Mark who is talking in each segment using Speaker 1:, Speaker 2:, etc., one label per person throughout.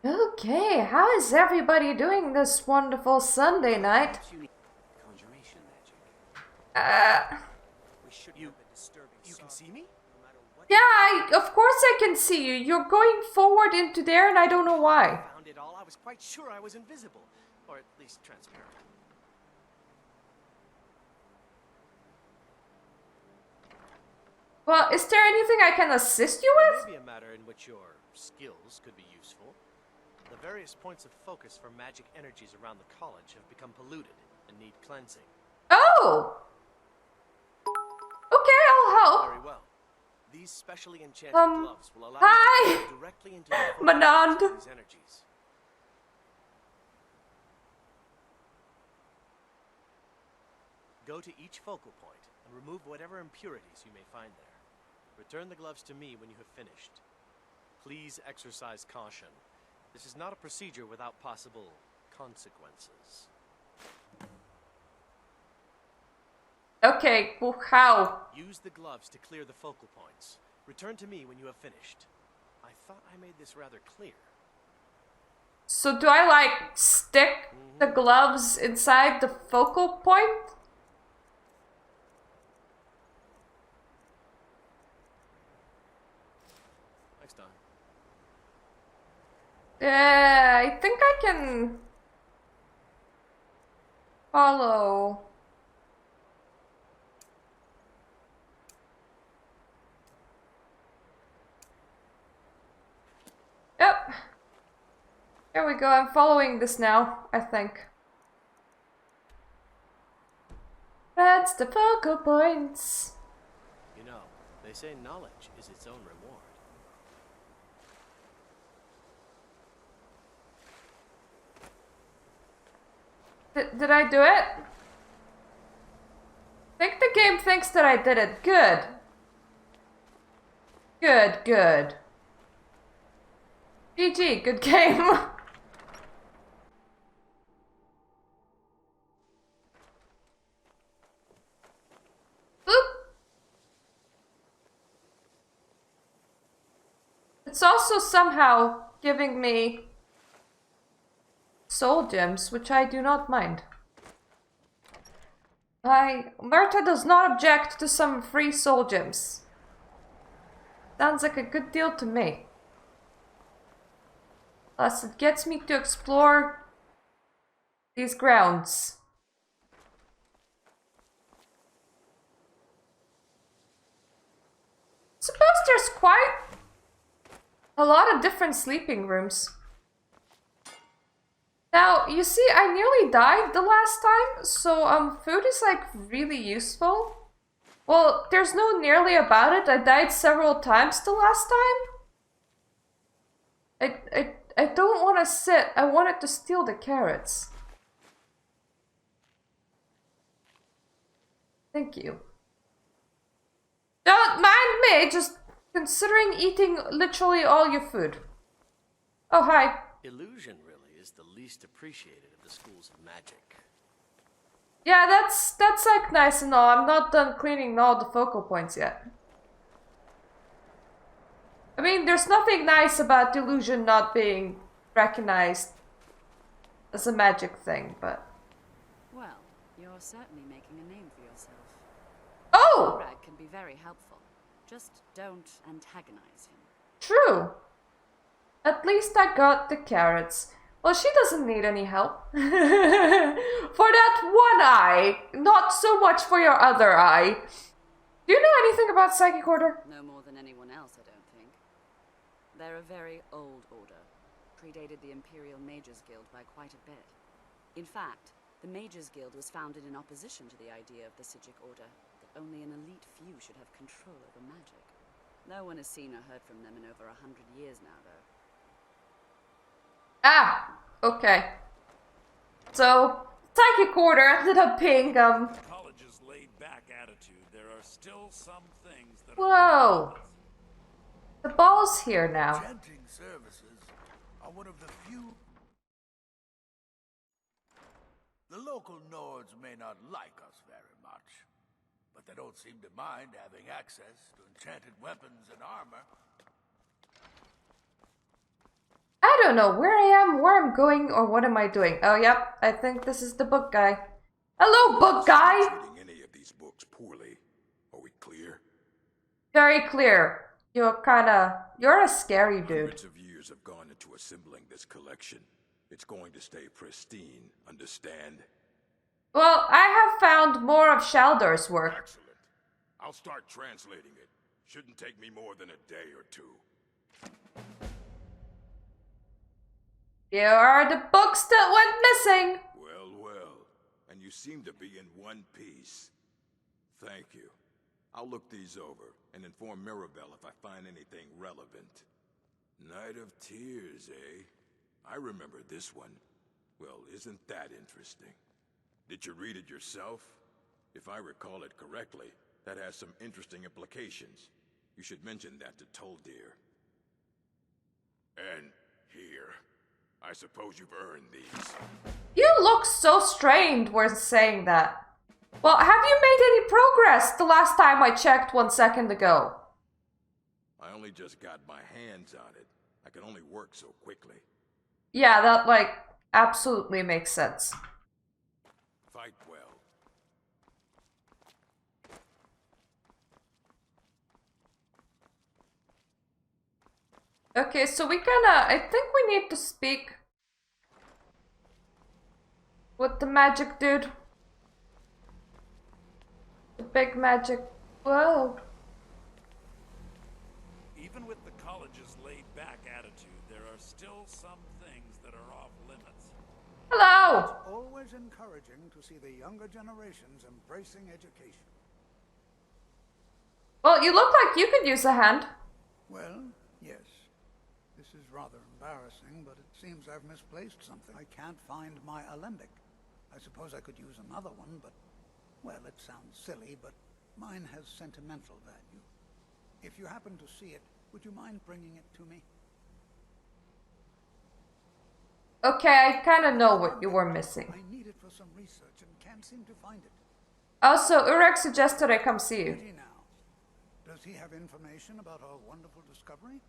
Speaker 1: Okay, how is everybody doing this wonderful Sunday night?
Speaker 2: Conjuration magic.
Speaker 3: You can see me?
Speaker 1: Yeah, of course I can see you. You're going forward into there and I don't know why.
Speaker 3: Found it all. I was quite sure I was invisible, or at least transparent.
Speaker 1: Well, is there anything I can assist you
Speaker 3: There
Speaker 1: with?
Speaker 3: may be a matter in which your skills could be useful. The various points of focus for magic energies around the college have become polluted and need cleansing.
Speaker 1: Oh! Okay, I'll help.
Speaker 3: Very well. These specially enchanted
Speaker 1: Um,
Speaker 3: gloves will allow
Speaker 1: hi!
Speaker 3: you to go directly into the focal
Speaker 1: Manand.
Speaker 3: points of these energies. Go to each focal point and remove whatever impurities you may find there. Return the gloves to me when you have finished. Please exercise caution. This is not a procedure without possible consequences.
Speaker 1: Okay, well, how?
Speaker 3: Use the gloves to clear the focal points. Return to me when you have finished. I thought I made this rather clear.
Speaker 1: So do I, like, stick the gloves inside the focal point?
Speaker 3: Next time.
Speaker 1: I think I can follow. Yep. There we go. I'm following this now, I think. That's the focal points.
Speaker 3: You know, they say knowledge is its own reward.
Speaker 1: Did I do it? I think the game thinks that I did it. Good. Good, good. GG, good game. Oop. It's also somehow giving me soul gems, which I do not mind. Murta does not object to some free soul gems. Sounds like a good deal to me. Plus, it gets me to explore these grounds. Suppose there's quite a lot of different sleeping rooms. Now, you see, I nearly died the last time, so food is like really useful. Well, there's no nearly about it. I died several times the last time. I don't want to sit. I wanted to steal the carrots. Thank you. Don't mind me, just considering eating literally all your food. Oh, hi.
Speaker 3: Illusion really is the least appreciated of the schools of magic.
Speaker 1: Yeah, that's like nice and all. I'm not done cleaning all the focal points yet. I mean, there's nothing nice about illusion not being recognized as a magic thing, but...
Speaker 4: Well, you're certainly making a name for yourself.
Speaker 1: Oh!
Speaker 4: Brad can be very helpful. Just don't antagonize him.
Speaker 1: True. At least I got the carrots. Well, she doesn't need any help. For that one eye, not so much for your other eye. Do you know anything about Psychic Order?
Speaker 4: No more than anyone else, I don't think. They're a very old order. Predated the Imperial Mages Guild by quite a bit. In fact, the Mages Guild was founded in opposition to the idea of the Psychic Order, that only an elite few should have control over magic. No one has seen or heard from them in over 100 years now, though.
Speaker 1: Ah, okay. So, Psychic Order ended up being,
Speaker 5: College's laid-back attitude, there are still some things that
Speaker 1: Whoa. The ball's here now.
Speaker 6: Chanting services are one of the few. The local Nords may not like us very much, but they don't seem to mind having access to enchanted weapons and armor.
Speaker 1: I don't know where I am, where I'm going, or what am I doing. Oh, yep, I think this is the book guy. Hello, book guy!
Speaker 7: Treating any of these books poorly. Are we clear?
Speaker 1: Very clear. You're a scary dude.
Speaker 7: Hundreds of years have gone into assembling this collection. It's going to stay pristine, understand?
Speaker 1: Well, I have found more of Shaldor's work.
Speaker 7: Excellent. I'll start translating it. Shouldn't take me more than a day or two.
Speaker 1: Here are the books that went missing.
Speaker 7: Well, well. And you seem to be in one piece. Thank you. I'll look these over and inform Mirabelle if I find anything relevant. Night of Tears, eh? I remember this one. Well, isn't that interesting? Did you read it yourself? If I recall it correctly, that has some interesting implications. You should mention that to Toldir. And here. I suppose you've earned these.
Speaker 1: You look so strained when saying that. Well, have you made any progress the last time I checked 1 second ago?
Speaker 7: I only just got my hands on it. I can only work so quickly.
Speaker 1: Yeah, that, absolutely makes sense.
Speaker 7: Fight well.
Speaker 1: Okay, so I think we need to speak with the magic dude. The big magic. Whoa.
Speaker 5: Even with the college's laid-back attitude, there are still some things that are off limits.
Speaker 1: Hello!
Speaker 8: It's always encouraging to see the younger generations embracing education.
Speaker 1: Well, you look like you could use a hand.
Speaker 8: Well, yes. This is rather embarrassing, but it seems I've misplaced something. I can't find my alembic. I suppose I could use another one, but, well, it sounds silly, but mine has sentimental value. If you happen to see it, would you mind bringing it to me?
Speaker 1: Okay, I kind of know what you were missing.
Speaker 8: I need it for some research and can't seem to find it.
Speaker 1: Also, Urek suggested I come see you.
Speaker 8: Ready now. Does he have information about our wonderful discovery?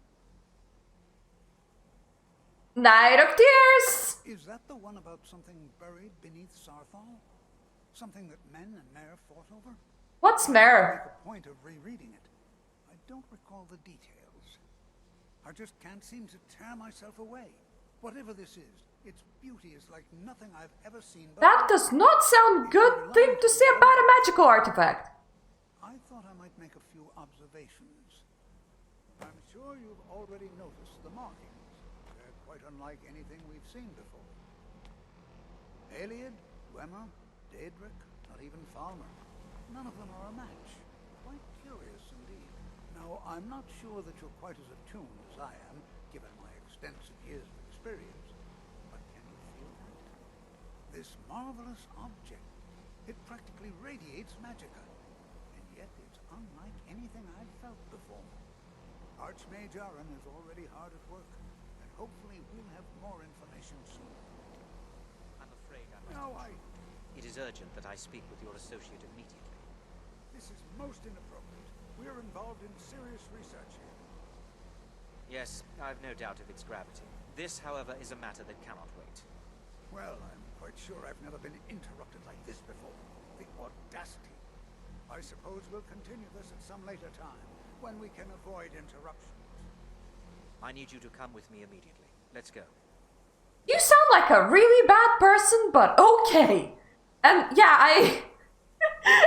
Speaker 1: Night of Tears!
Speaker 8: Is that the one about something buried beneath Sarthal? Something that men and Mare fought over?
Speaker 1: What's
Speaker 8: I
Speaker 1: Mare?
Speaker 8: make a point of rereading it. I don't recall the details. I just can't seem to tear myself away. Whatever this is, its beauty is like nothing I've ever seen.
Speaker 1: That does not sound good thing to say about a magical artifact.
Speaker 8: I thought I might make a few observations. I'm sure you've already noticed the markings. They're quite unlike anything we've seen before. Aliad, Dwemer, Daedric, not even Falmer. None of them are a match. Quite curious indeed. Now, I'm not sure that you're quite as attuned as I am, given my extensive years of experience. But can you feel that? This marvelous object. It practically radiates magicka. And yet it's unlike anything I've felt before. Archmage Aaron is already hard at work, and hopefully we'll have more information soon.
Speaker 2: I'm afraid I must.
Speaker 8: No,
Speaker 2: It is urgent that I speak with your associate immediately.
Speaker 8: This is most inappropriate. We're involved in serious research here.
Speaker 2: Yes, I've no doubt of its gravity. This, however, is a matter that cannot wait.
Speaker 8: Well, I'm quite sure I've never been interrupted like this before. The audacity. I suppose we'll continue this at some later time, when we can avoid interruptions.
Speaker 2: I need you to come with me immediately. Let's go.
Speaker 1: You sound like a really bad person, but okay. And yeah,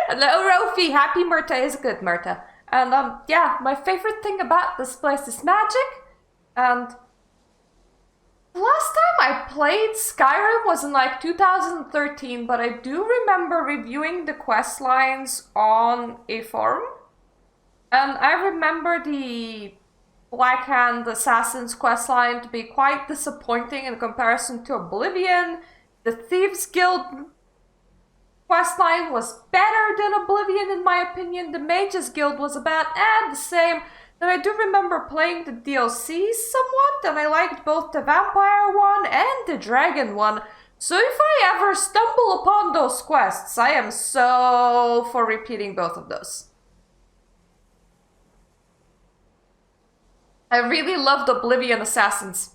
Speaker 1: Hello, Rofi. Happy Murta is good, Murta. And yeah, my favorite thing about this place is magic. And the last time I played Skyrim was in like 2013, but I do remember reviewing the quest lines on a forum. And I remember the Black Hand Assassin's questline to be quite disappointing in comparison to Oblivion. The Thieves Guild questline was better than Oblivion in my opinion. The Mages Guild was about the same. Then I do remember playing the DLCs somewhat, and I liked both the Vampire one and the Dragon one. So if I ever stumble upon those quests, I am so for repeating both of those. I really loved Oblivion Assassins.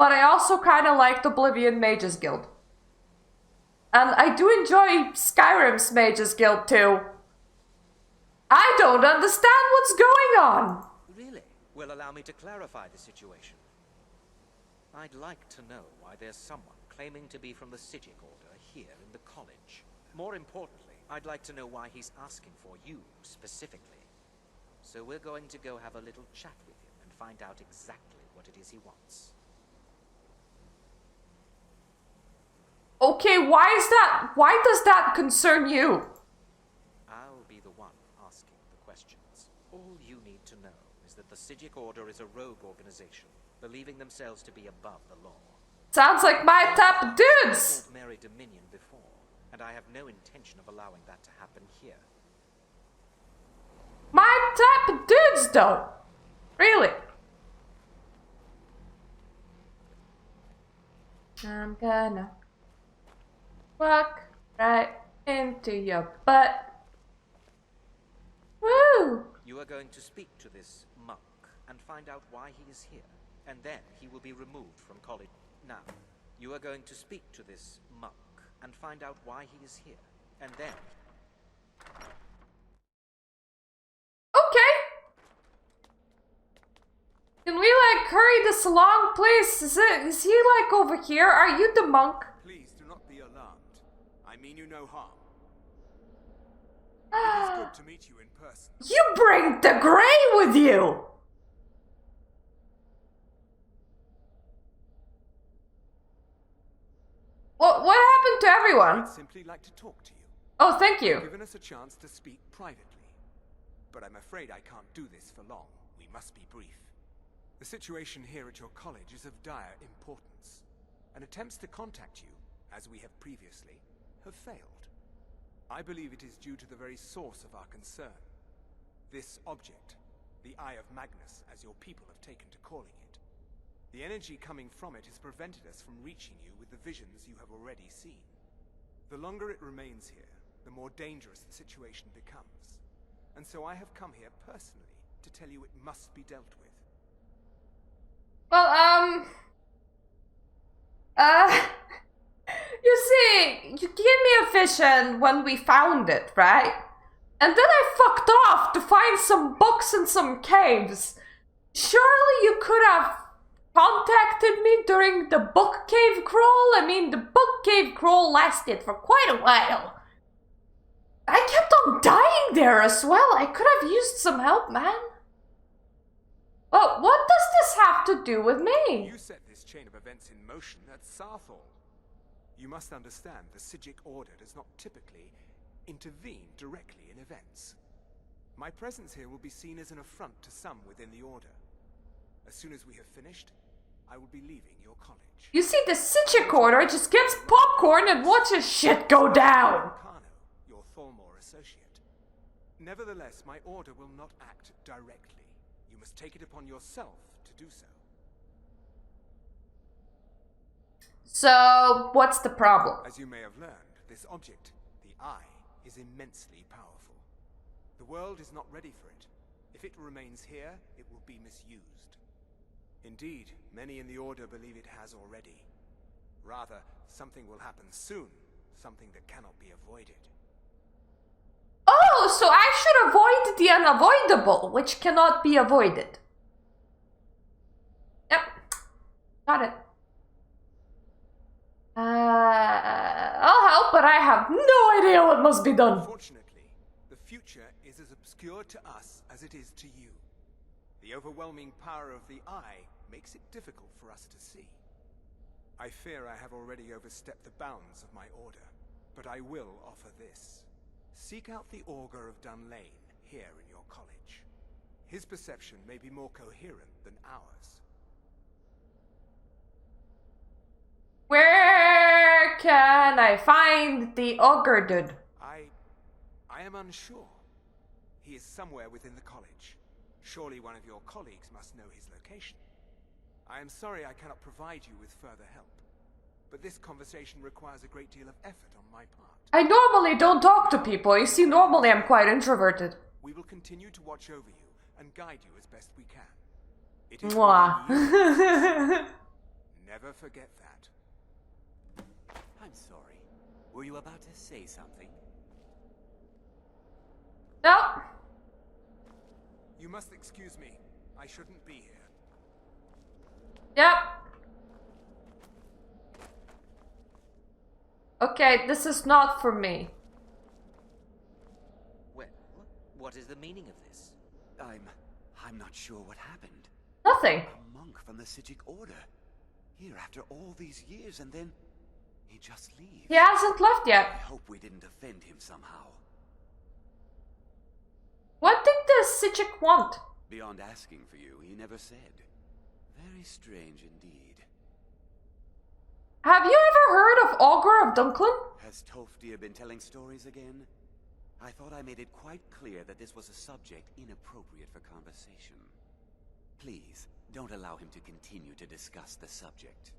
Speaker 1: but I also kind of liked Oblivion Mages Guild. And I do enjoy Skyrim's Mages Guild too. I don't understand what's going on.
Speaker 2: Really? Well, allow me to clarify the situation. I'd like to know why there's someone claiming to be from the Psijic Order here in the college. More importantly, I'd like to know why he's asking for you specifically. So we're going to go have a little chat with him and find out exactly what it is he wants.
Speaker 1: Okay, why is that? Why does that concern you?
Speaker 2: I'll be the one asking the questions. All you need to know is that the Psijic Order is a rogue organization, believing themselves to be above the law.
Speaker 1: Sounds like my type of dudes.
Speaker 2: Called Mary Dominion before, and I have no intention of allowing that to happen here.
Speaker 1: My type of dudes, though. Really. I'm gonna walk right into your butt. Woo!
Speaker 2: You are going to speak to this monk and find out why he is here, and then he will be removed from college. Now, you are going to speak to this monk and find out why he is here, and then...
Speaker 1: Okay. Can we, like, hurry this along, please? Is he, like, over here? Are you the monk?
Speaker 9: Please do not be alarmed. I mean you no harm. It is good to meet you in person.
Speaker 1: You bring the Grey with you! What happened to everyone?
Speaker 9: I'd simply like to talk to you.
Speaker 1: Oh, thank you.
Speaker 9: You've given us a chance to speak privately. But I'm afraid I can't do this for long. We must be brief. The situation here at your college is of dire importance, and attempts to contact you, as we have previously, have failed. I believe it is due to the very source of our concern. This object, the Eye of Magnus, as your people have taken to calling it. The energy coming from it has prevented us from reaching you with the visions you have already seen. The longer it remains here, the more dangerous the situation becomes. And so I have come here personally to tell you it must be dealt with.
Speaker 1: Well, you see, you gave me a vision when we found it, right? And then I fucked off to find some books in some caves. Surely you could have contacted me during the book cave crawl? I mean, the book cave crawl lasted for quite a while. I kept on dying there as well. I could have used some help, man. But what does this have to do with me?
Speaker 9: You set this chain of events in motion at Sarthal. You must understand the Psijic Order does not typically intervene directly in events. My presence here will be seen as an affront to some within the Order. As soon as we have finished, I will be leaving your college.
Speaker 1: You see, the Psijic Order just gets popcorn and watches shit go down.
Speaker 9: Kano, your Thalmor associate. Nevertheless, my order will not act directly. You must take it upon yourself to do so.
Speaker 1: So, what's the problem?
Speaker 9: As you may have learned, this object, the Eye, is immensely powerful. The world is not ready for it. If it remains here, it will be misused. Indeed, many in the Order believe it has already. Rather, something will happen soon, something that cannot be avoided.
Speaker 1: Oh, so I should avoid the unavoidable, which cannot be avoided. Yep. Got it. I'll help, but I have no idea what must be done.
Speaker 9: Unfortunately, the future is as obscure to us as it is to you. The overwhelming power of the Eye makes it difficult for us to see. I fear I have already overstepped the bounds of my order, but I will offer this. Seek out the Augur of Dunlane here in your college. His perception may be more coherent than ours.
Speaker 1: Where can I find the Augur dude?
Speaker 9: I am unsure. He is somewhere within the college. Surely one of your colleagues must know his location. I am sorry I cannot provide you with further help, but this conversation requires a great deal of effort on my part.
Speaker 1: I normally don't talk to people. You see, normally I'm quite introverted.
Speaker 9: We will continue to watch over you and guide you as best we can. It is
Speaker 1: Mwah.
Speaker 9: within you. never forget that.
Speaker 10: I'm sorry. Were you about to say something?
Speaker 1: No.
Speaker 9: You must excuse me. I shouldn't be here.
Speaker 1: Yep. Okay, this is not for me.
Speaker 2: Well, what is the meaning of this?
Speaker 10: I'm not sure what happened.
Speaker 1: Nothing.
Speaker 10: A monk from the Sijic Order. Here after all these years, and then he just leaves.
Speaker 1: He hasn't left
Speaker 10: I
Speaker 1: yet.
Speaker 10: hope we didn't offend him somehow.
Speaker 1: What did the Sijic want?
Speaker 10: Beyond asking for you, he never said. Very strange indeed.
Speaker 1: Have you ever heard of Augur of Dunklin?
Speaker 10: Has Tofdir been telling stories again? I thought I made it quite clear that this was a subject inappropriate for conversation. Please, don't allow him to continue to discuss the subject.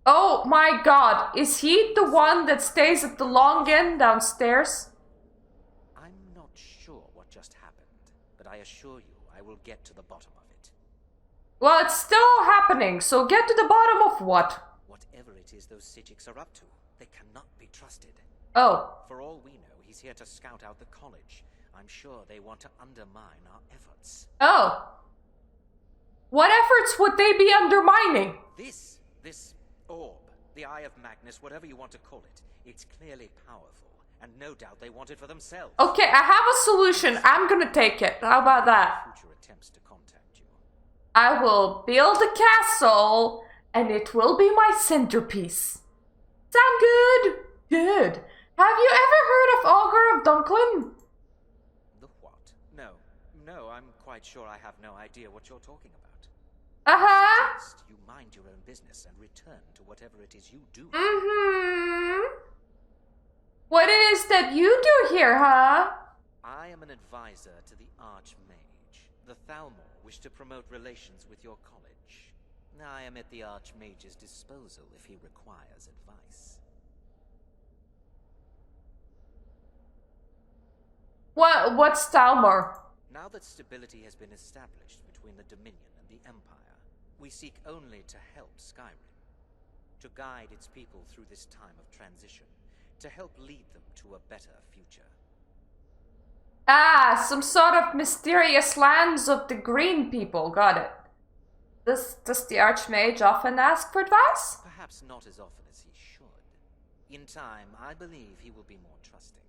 Speaker 1: Oh my god, is he the one that stays at the long inn downstairs?
Speaker 2: I'm not sure what just happened, but I assure you I will get to the bottom of it.
Speaker 1: Well, it's still happening, so get to the bottom of what?
Speaker 2: Whatever it is those Sijics are up to, they cannot be trusted.
Speaker 1: Oh.
Speaker 2: For all we know, he's here to scout out the college. I'm sure they want to undermine our efforts.
Speaker 1: Oh. What efforts would they be undermining?
Speaker 2: This orb, the Eye of Magnus, whatever you want to call it, it's clearly powerful, and no doubt they want it for themselves.
Speaker 1: Okay, I have a solution. I'm gonna take it. How about that?
Speaker 2: Future attempts to contact you.
Speaker 1: I will build a castle, and it will be my centerpiece. Sound good? Good. Have you ever heard of Augur of Dunklin?
Speaker 2: The what? No, I'm quite sure I have no idea what you're talking about.
Speaker 1: Uh-huh.
Speaker 2: Suggest you mind your own business and return to whatever it is you do.
Speaker 1: Mm-hmm. What it is that you do here, huh?
Speaker 2: I am an advisor to the Archmage. The Thalmor wish to promote relations with your college. I am at the Archmage's disposal if he requires advice.
Speaker 1: What's Thalmor?
Speaker 2: Now that stability has been established between the Dominion and the Empire, we seek only to help Skyrim, to guide its people through this time of transition, to help lead them to a better future.
Speaker 1: Ah, some sort of mysterious lands of the green people, got it. Does the Archmage often ask for advice?
Speaker 2: Perhaps not as often as he should. In time, I believe he will be more trusting.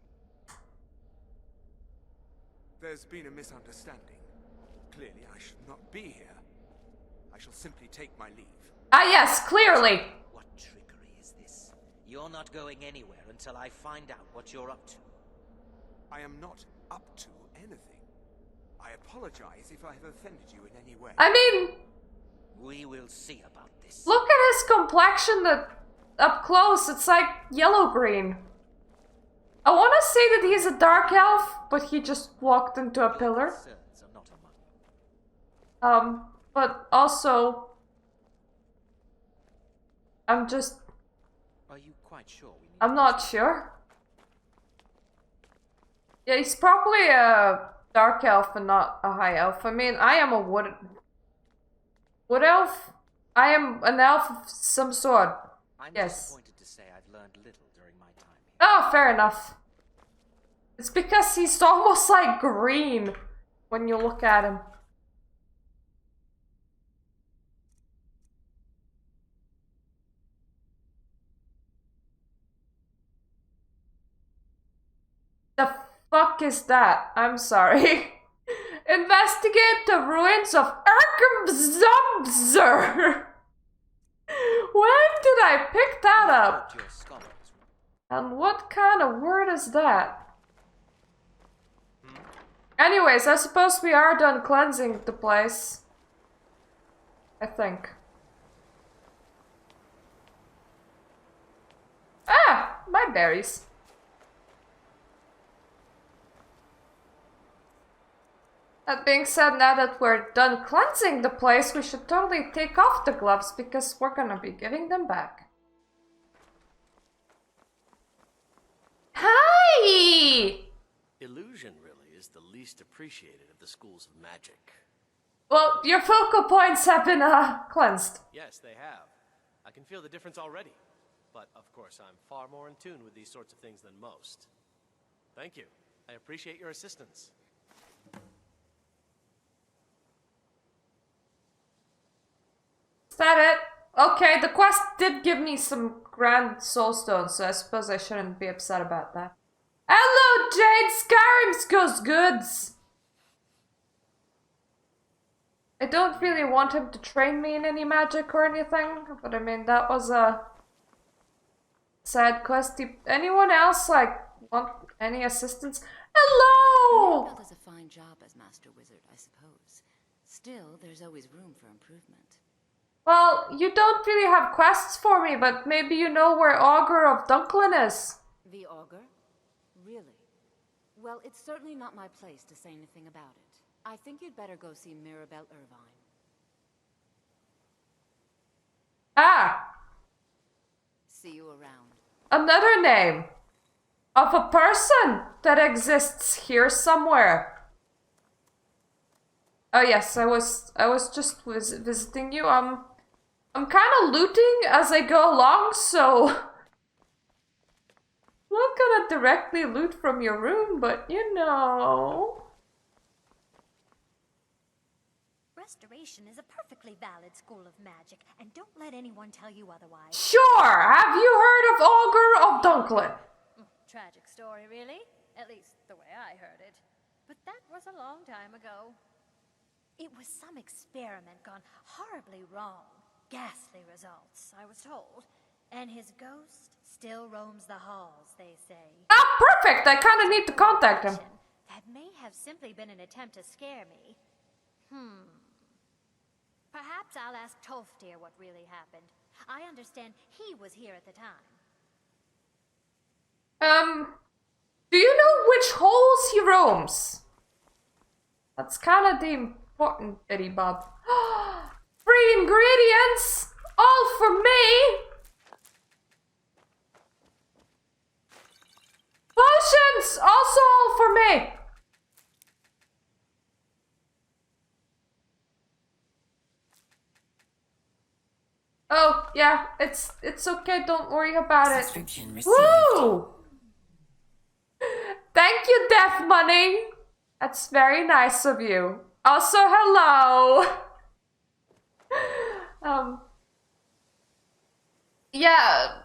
Speaker 9: There's been a misunderstanding. Clearly, I should not be here. I shall simply take my leave.
Speaker 1: Ah, yes, clearly.
Speaker 2: What trickery is this? You're not going anywhere until I find out what you're up to.
Speaker 9: I am not up to anything. I apologize if I have offended you in any way.
Speaker 1: I mean,
Speaker 2: we will see about this.
Speaker 1: Look at his complexion up close. It's like yellow-green. I want to say that he's a dark elf, but he just walked into a pillar.
Speaker 2: Are not among you.
Speaker 1: But also, I'm just...
Speaker 2: Are you quite sure we need
Speaker 1: I'm not sure. Yeah, he's probably a dark elf and not a high elf. I mean, I am a wood elf. I am an elf of some sort.
Speaker 2: I'm
Speaker 1: yes.
Speaker 2: disappointed to say I've learned little during my time here.
Speaker 1: Oh, fair enough. It's because he's almost like green when you look at him. The fuck is that? I'm sorry. Investigate the ruins of Erkemzumzer. When did I pick that up? And what kind of word is that? Anyways, I suppose we are done cleansing the place. I think. Ah, my berries. That being said, now that we're done cleansing the place, we should totally take off the gloves because we're gonna be giving them back. Hi!
Speaker 3: Illusion really is the least appreciated of the schools of magic.
Speaker 1: Well, your focal points have been cleansed.
Speaker 3: Yes, they have. I can feel the difference already. But, of course, I'm far more in tune with these sorts of things than most. Thank you. I appreciate your assistance.
Speaker 1: Is that it? Okay, the quest did give me some grand soulstones, so I suppose I shouldn't be upset about that. Hello, Jade! Skyrim's goes goods! I don't really want him to train me in any magic or anything, but I mean, that was a sad quest. Anyone else, like, want any assistance? Hello!
Speaker 4: Mirabelle does a fine job as Master Wizard, I suppose. Still, there's always room for improvement.
Speaker 1: Well, you don't really have quests for me, but maybe you know where Augur of Dunklin is.
Speaker 4: The Augur? Really? Well, it's certainly not my place to say anything about it. I think you'd better go see Mirabelle Irvine.
Speaker 1: Ah!
Speaker 4: See you around.
Speaker 1: Another name of a person that exists here somewhere. Oh yes, I was just visiting you. I'm kind of looting as I go along, so I'm not gonna directly loot from your room, but you know.
Speaker 11: Restoration is a perfectly valid school of magic, and don't let anyone tell you otherwise.
Speaker 1: Sure! Have you heard of Augur of Dunklin?
Speaker 11: Tragic story, really? At least the way I heard it. But that was a long time ago. It was some experiment gone horribly wrong. Ghastly results, I was told. And his ghost still roams the halls, they say.
Speaker 1: Ah, perfect! I kind of need to contact him.
Speaker 11: That may have simply been an attempt to scare me. Perhaps I'll ask Tolfdir what really happened. I understand he was here at the time.
Speaker 1: Do you know which holes he roams? That's kind of the important bitty bob. Free ingredients! All for me! Potions! Also all for me! Oh, yeah, it's okay, don't worry about it. Woo! Thank you, Death Money! That's very nice of you. Also, hello! Yeah,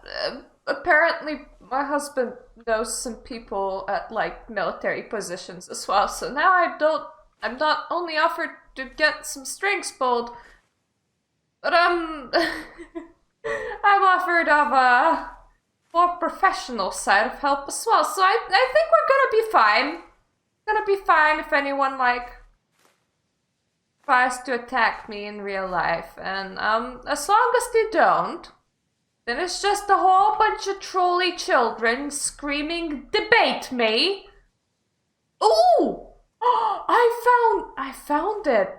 Speaker 1: apparently my husband knows some people at, like, military positions as well, so now I'm not only offered to get some strings pulled, but I'm offered of a more professional side of help as well, so I think we're gonna be fine. Gonna be fine if anyone, like, tries to attack me in real life, and as long as they don't, then it's just a whole bunch of trolly children screaming, "Debate me!" Ooh! I found it.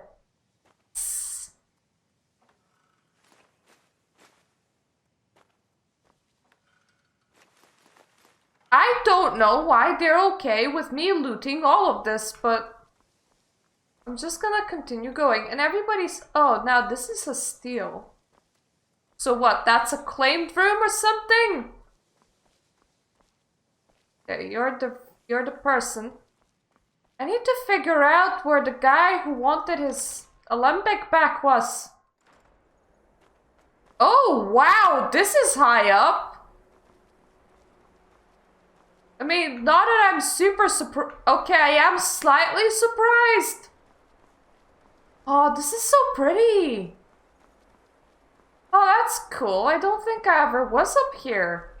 Speaker 1: I don't know why they're okay with me looting all of this, but I'm just gonna continue going. And everybody's... Oh, now this is a steal. So what, that's a claimed room or something? Okay, you're the person. I need to figure out where the guy who wanted his alembic back was. Oh, wow, this is high up. I mean, not that I'm super surprised. Okay, I am slightly surprised. Oh, this is so pretty. Oh, that's cool. I don't think I ever was up here.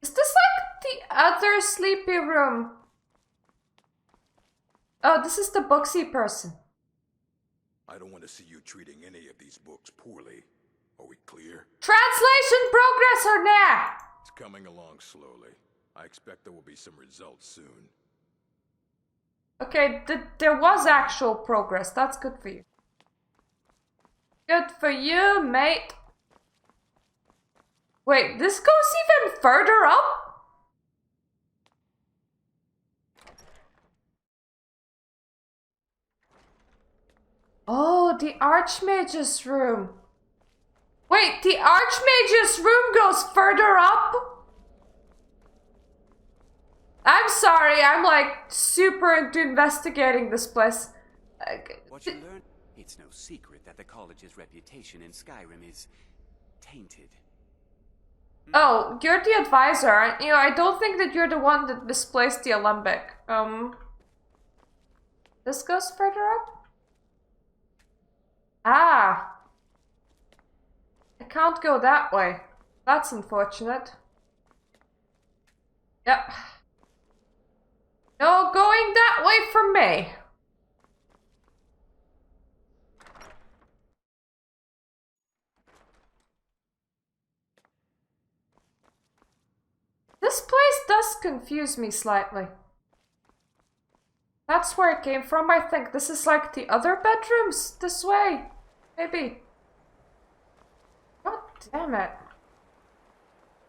Speaker 1: Is this like the other sleepy room? Oh, this is the booksy person.
Speaker 7: I don't want to see you treating any of these books poorly. Are we clear?
Speaker 1: Translation progress or nah?
Speaker 7: It's coming along slowly. I expect there will be some results soon.
Speaker 1: Okay, there was actual progress. That's good for you. Good for you, mate. Wait, this goes even further up? Oh, the Archmage's room. Wait, the Archmage's room goes further up? I'm sorry, I'm like super into investigating this place.
Speaker 10: What you learned? It's no secret that the college's reputation in Skyrim is tainted.
Speaker 1: Oh, you're the advisor, aren't you? I don't think that you're the one that misplaced the alembic. This goes further up? Ah. I can't go that way. That's unfortunate. Yep. No going that way for me. This place does confuse me slightly. That's where it came from, I think. This is like the other bedrooms this way. Maybe. God damn it.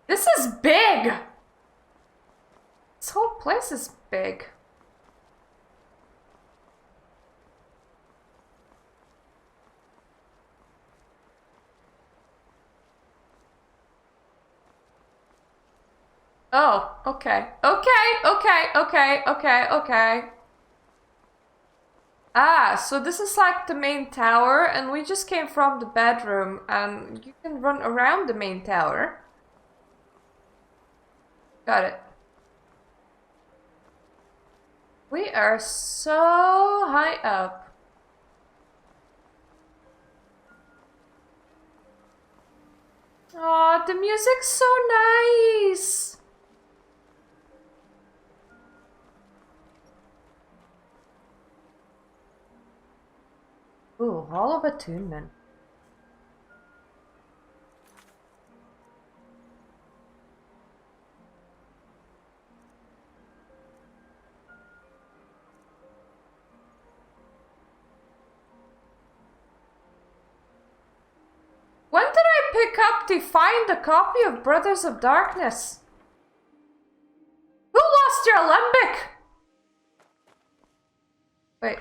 Speaker 1: This is big! This whole place is big. Oh, okay. Okay. Ah, so this is like the main tower, and we just came from the bedroom, and you can run around the main tower. Got it. We are so high up. Aw, the music's so nice. Ooh, Hall of Attunement. When did I pick up to find a copy of Brothers of Darkness? Who lost your alembic? Wait.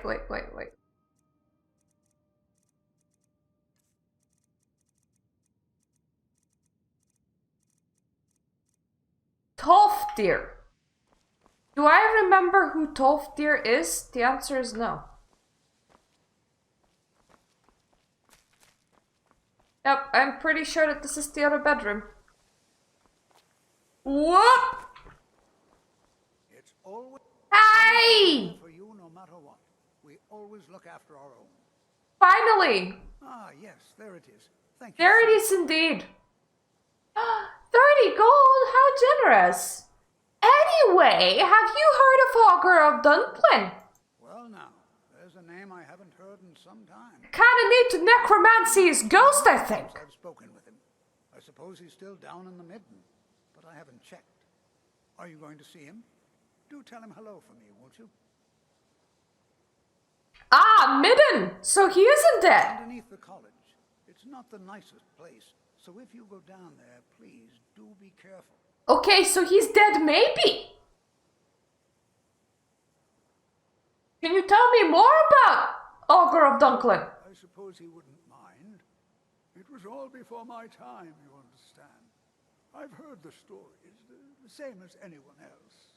Speaker 1: Tolfdir. Do I remember who Tolfdir is? The answer is no. Yep, I'm pretty sure that this is the other bedroom. Whoop!
Speaker 8: It's always
Speaker 1: Hey!
Speaker 8: for you no matter what. We always look after our own.
Speaker 1: Finally!
Speaker 8: Ah, yes, there it is. Thank you.
Speaker 1: There it is indeed. 30 gold? How generous! Anyway, have you heard of Augur of Dunklin?
Speaker 8: Well now, there's a name I haven't heard in some time.
Speaker 1: Kinda need to necromancy his ghost, I think.
Speaker 8: I've spoken with him. I suppose he's still down in the midden, but I haven't checked. Are you going to see him? Do tell him hello for me, won't you?
Speaker 1: Ah, midden! So he isn't dead.
Speaker 8: Underneath the college. It's not the nicest place, so if you go down there, please do be careful.
Speaker 1: Okay, so he's dead maybe. Can you tell me more about Augur of Dunklin?
Speaker 8: I suppose he wouldn't mind. It was all before my time, you understand. I've heard the stories, the same as anyone else.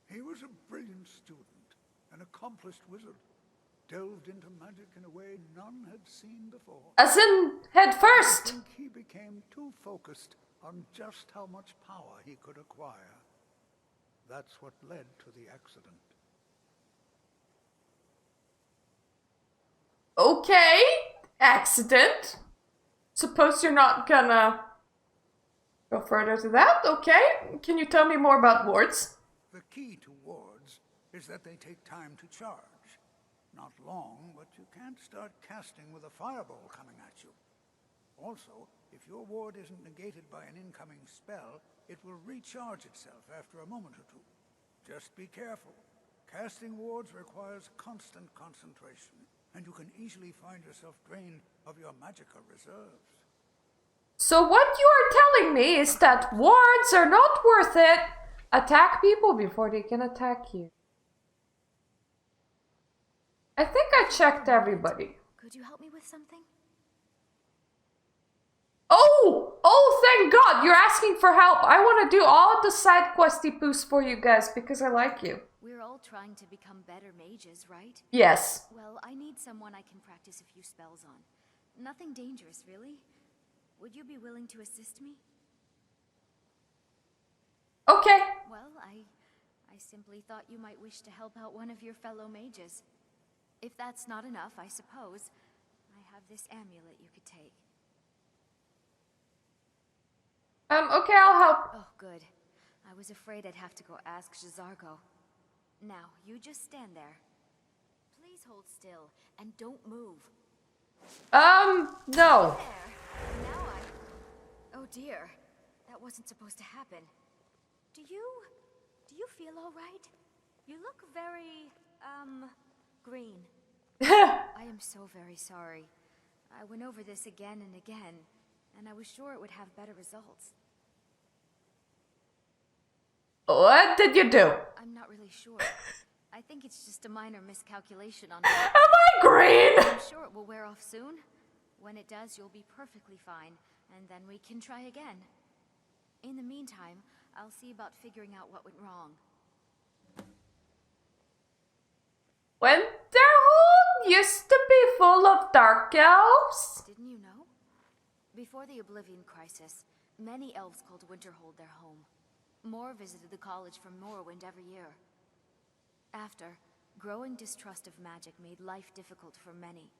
Speaker 8: He was a brilliant student, an accomplished wizard, delved into magic in a way none had seen before.
Speaker 1: As in, head first.
Speaker 8: I think he became too focused on just how much power he could acquire. That's what led to the accident.
Speaker 1: Okay, accident. Suppose you're not gonna go further to that, okay? Can you tell me more about wards?
Speaker 8: The key to wards is that they take time to charge. Not long, but you can't start casting with a fireball coming at you. Also, if your ward isn't negated by an incoming spell, it will recharge itself after a moment or two. Just be careful. Casting wards requires constant concentration, and you can easily find yourself drained of your magicka reserves.
Speaker 1: So what you are telling me is that wards are not worth it. Attack people before they can attack you. I think I checked everybody.
Speaker 11: Could you help me with something?
Speaker 1: Oh, thank God, you're asking for help. I want to do all the side questy poos for you guys because I like you.
Speaker 11: We're all trying to become better mages, right?
Speaker 1: Yes.
Speaker 11: Well, I need someone I can practice a few spells on. Nothing dangerous, really. Would you be willing to assist me?
Speaker 1: Okay.
Speaker 11: Well, I simply thought you might wish to help out one of your fellow mages. If that's not enough, I suppose, I have this amulet you could take.
Speaker 1: Okay, I'll help.
Speaker 11: Oh, good. I was afraid I'd have to go ask J'zargo. Now, you just stand there. Please hold still, and don't move.
Speaker 1: No.
Speaker 11: There. Now oh dear. That wasn't supposed to happen. Do you feel all right? You look very, green. I am so very sorry. I went over this again and again, and I was sure it would have better results.
Speaker 1: What did you do?
Speaker 11: I'm not really sure. I think it's just a minor miscalculation on
Speaker 1: Am I green?
Speaker 11: I'm sure it will wear off soon. When it does, you'll be perfectly fine, and then we can try again. In the meantime, I'll see about figuring out what went wrong.
Speaker 1: Winterhold used to be full of dark elves.
Speaker 11: Didn't you know? Before the Oblivion Crisis, many elves called Winterhold their home. More visited the college from Morrowind every year. After, growing distrust of magic made life difficult for many.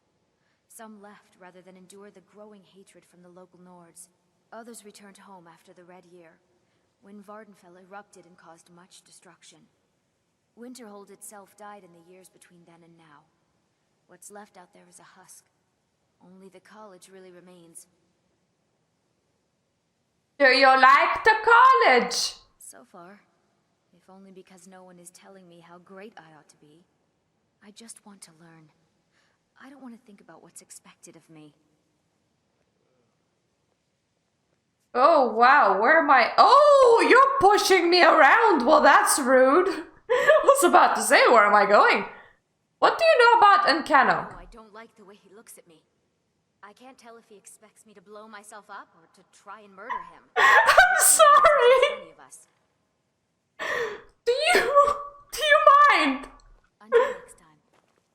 Speaker 11: Some left rather than endure the growing hatred from the local Nords. Others returned home after the Red Year, when Vardenfell erupted and caused much destruction. Winterhold itself died in the years between then and now. What's left out there is a husk. Only the college really remains.
Speaker 1: Do you like the college?
Speaker 11: So far. If only because no one is telling me how great I ought to be. I just want to learn. I don't want to think about what's expected of me.
Speaker 1: Oh, wow, where am I? Oh, you're pushing me around. Well, that's rude. I was about to say, where am I going? What do you know about Encano?
Speaker 11: Oh, I don't like the way he looks at me. I can't tell if he expects me to blow myself up or to try and murder him.
Speaker 1: I'm sorry. Do you mind?
Speaker 11: Until next time.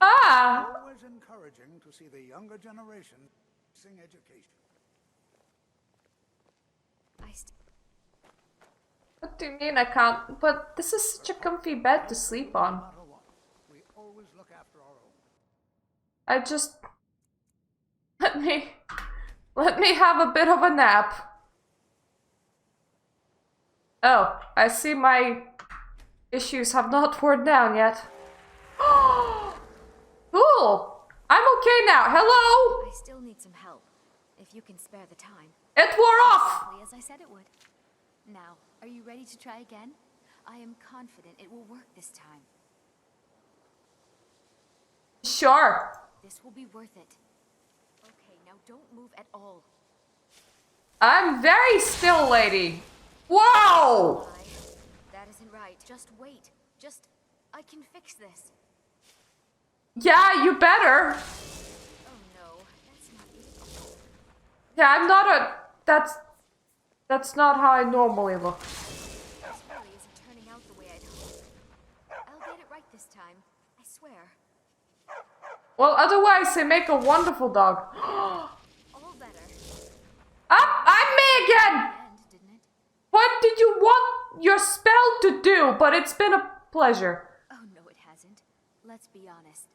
Speaker 1: Ah.
Speaker 8: Always encouraging to see the younger generation sing education.
Speaker 1: What do you mean I can't? But this is such a comfy bed to sleep on.
Speaker 8: No matter what, we always look after our own.
Speaker 1: I just... Let me have a bit of a nap. Oh, I see my issues have not worn down yet. Cool! I'm okay now. Hello!
Speaker 11: I still need some help, if you can spare the time.
Speaker 1: It wore off!
Speaker 11: Exactly as I said it would. Now, are you ready to try again? I am confident it will work this time.
Speaker 1: Sure.
Speaker 11: This will be worth it. Okay, now don't move at all.
Speaker 1: I'm very still, lady. Whoa!
Speaker 11: That isn't right. Just wait. I can fix this.
Speaker 1: Yeah, you better.
Speaker 11: Oh no, that's not it.
Speaker 1: Yeah, I'm not a... That's not how I normally look.
Speaker 11: This really isn't turning out the way I'd hoped. I'll get it right this time. I swear.
Speaker 1: Well, otherwise they make a wonderful dog.
Speaker 11: All better.
Speaker 1: I'm me again!
Speaker 11: Didn't it?
Speaker 1: What did you want your spell to do? But it's been a pleasure.
Speaker 11: Oh no, it hasn't. Let's be honest.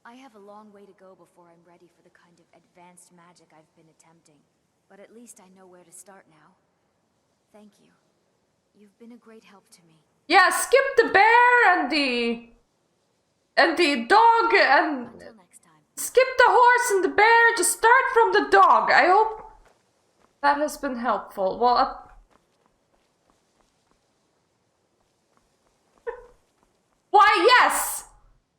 Speaker 11: I have a long way to go before I'm ready for the kind of advanced magic I've been attempting. But at least I know where to start now. Thank you. You've been a great help to me.
Speaker 1: Yeah, skip the bear and the dog and
Speaker 11: Until next time.
Speaker 1: skip the horse and the bear. Just start from the dog. I hope that has been helpful. Well, why, yes!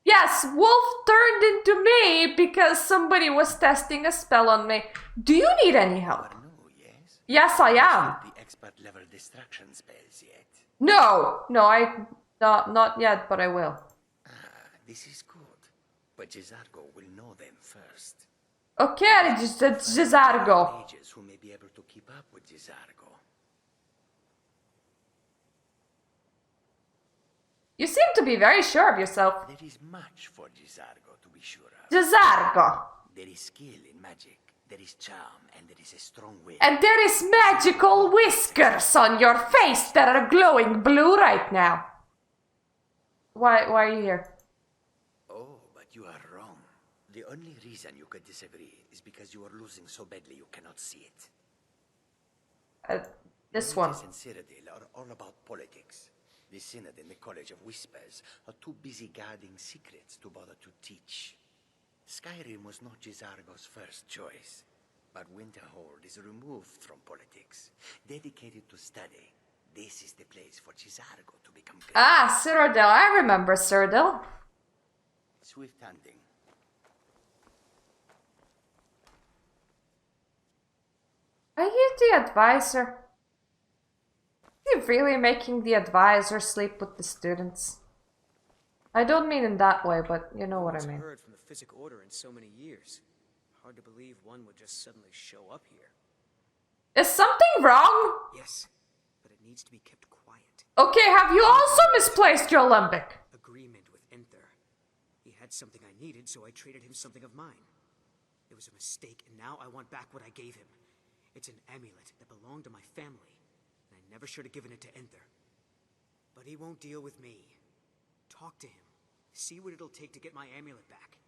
Speaker 1: Yes, Wolf turned into me because somebody was testing a spell on me. Do you need any help?
Speaker 12: Yes?
Speaker 1: Yes, I am.
Speaker 12: The expert level distraction spells yet?
Speaker 1: No, I not yet, but I will.
Speaker 12: Ah, this is good. But Jizargo will know them first.
Speaker 1: Okay, Jizargo.
Speaker 12: Mages who may be able to keep up with Jizargo.
Speaker 1: You seem to be very sure of yourself.
Speaker 12: There is much for Jizargo to be sure of.
Speaker 1: Jizargo.
Speaker 12: There is skill in magic, there is charm, and there is a strong will.
Speaker 1: And there is magical whiskers on your face that are glowing blue right now. Why are you here?
Speaker 12: Oh, but you are wrong. The only reason you could disagree is because you are losing so badly you cannot see it.
Speaker 1: This one.
Speaker 12: Mages and Cyrodiil are all about politics. The Synod and the College of Whispers are too busy guarding secrets to bother to teach. Skyrim was not Jizargo's first choice, but Winterhold is removed from politics, dedicated to study. This is the place for Jizargo to become great.
Speaker 1: Ah, Cyrodiil. I remember Cyrodiil.
Speaker 12: Swift hunting.
Speaker 1: Are you the advisor? Are you really making the advisor sleep with the students? I don't mean in that way, but you know what I mean.
Speaker 13: Heard from the Physic Order in so many years. Hard to believe one would just suddenly show up here.
Speaker 1: Is something wrong?
Speaker 13: Yes, but it needs to be kept quiet.
Speaker 1: Okay, have you also misplaced your alembic?
Speaker 13: Agreement with Enther. He had something I needed, so I traded him something of mine. It was a mistake, and now I want back what I gave him. It's an amulet that belonged to my family, and I never should have given it to Enther. But he won't deal with me. Talk to him. See what it'll take to get my amulet back.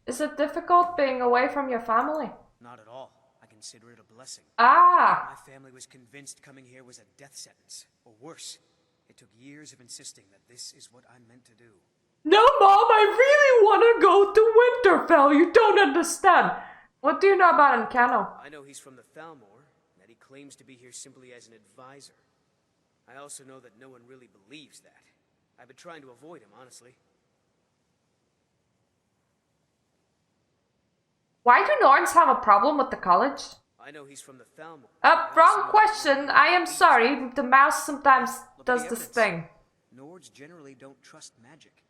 Speaker 1: Is it difficult being away from your family?
Speaker 13: Not at all. I consider it a blessing.
Speaker 1: Ah!
Speaker 13: My family was convinced coming here was a death sentence, or worse. It took years of insisting that this is what I'm meant to do.
Speaker 1: No, Mom, I really want to go to Winterfell. You don't understand. What do you know about Encano?
Speaker 13: I know he's from the Thalmor, and that he claims to be here simply as an advisor. I also know that no one really believes that. I've been trying to avoid him, honestly.
Speaker 1: Why do Norns have a problem with the college?
Speaker 13: I know he's from the Thalmor.
Speaker 1: Wrong question. I am sorry. The mouse sometimes does this thing.
Speaker 13: Nords generally don't trust magic,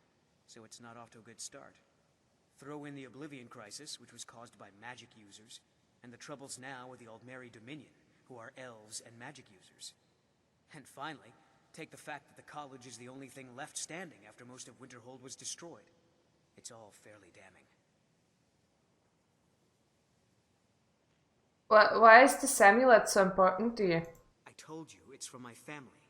Speaker 13: so it's not off to a good start. Throw in the Oblivion Crisis, which was caused by magic users, and the troubles now with the Aldmeri Dominion, who are elves and magic users. And finally, take the fact that the college is the only thing left standing after most of Winterhold was destroyed. It's all fairly damning.
Speaker 1: Why is this amulet so important to you?
Speaker 13: I told you, it's from my family.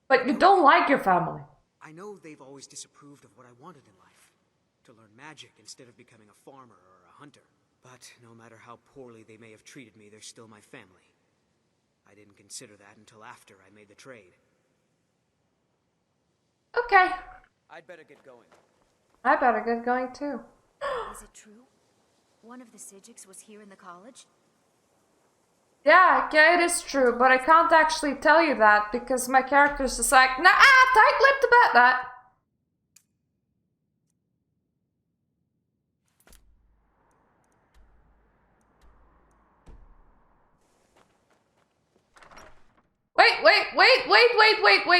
Speaker 1: But you don't like your family.
Speaker 13: I know they've always disapproved of what I wanted in life. To learn magic instead of becoming a farmer or a hunter. But no matter how poorly they may have treated me, they're still my family. I didn't consider that until after I made the trade.
Speaker 1: Okay.
Speaker 13: I'd better get going.
Speaker 1: I better get going too.
Speaker 11: Is it true? One of the Psijics was here in the college?
Speaker 1: Yeah, it is true, but I can't actually tell you that because my character's just like, nah, tight-lipped about that.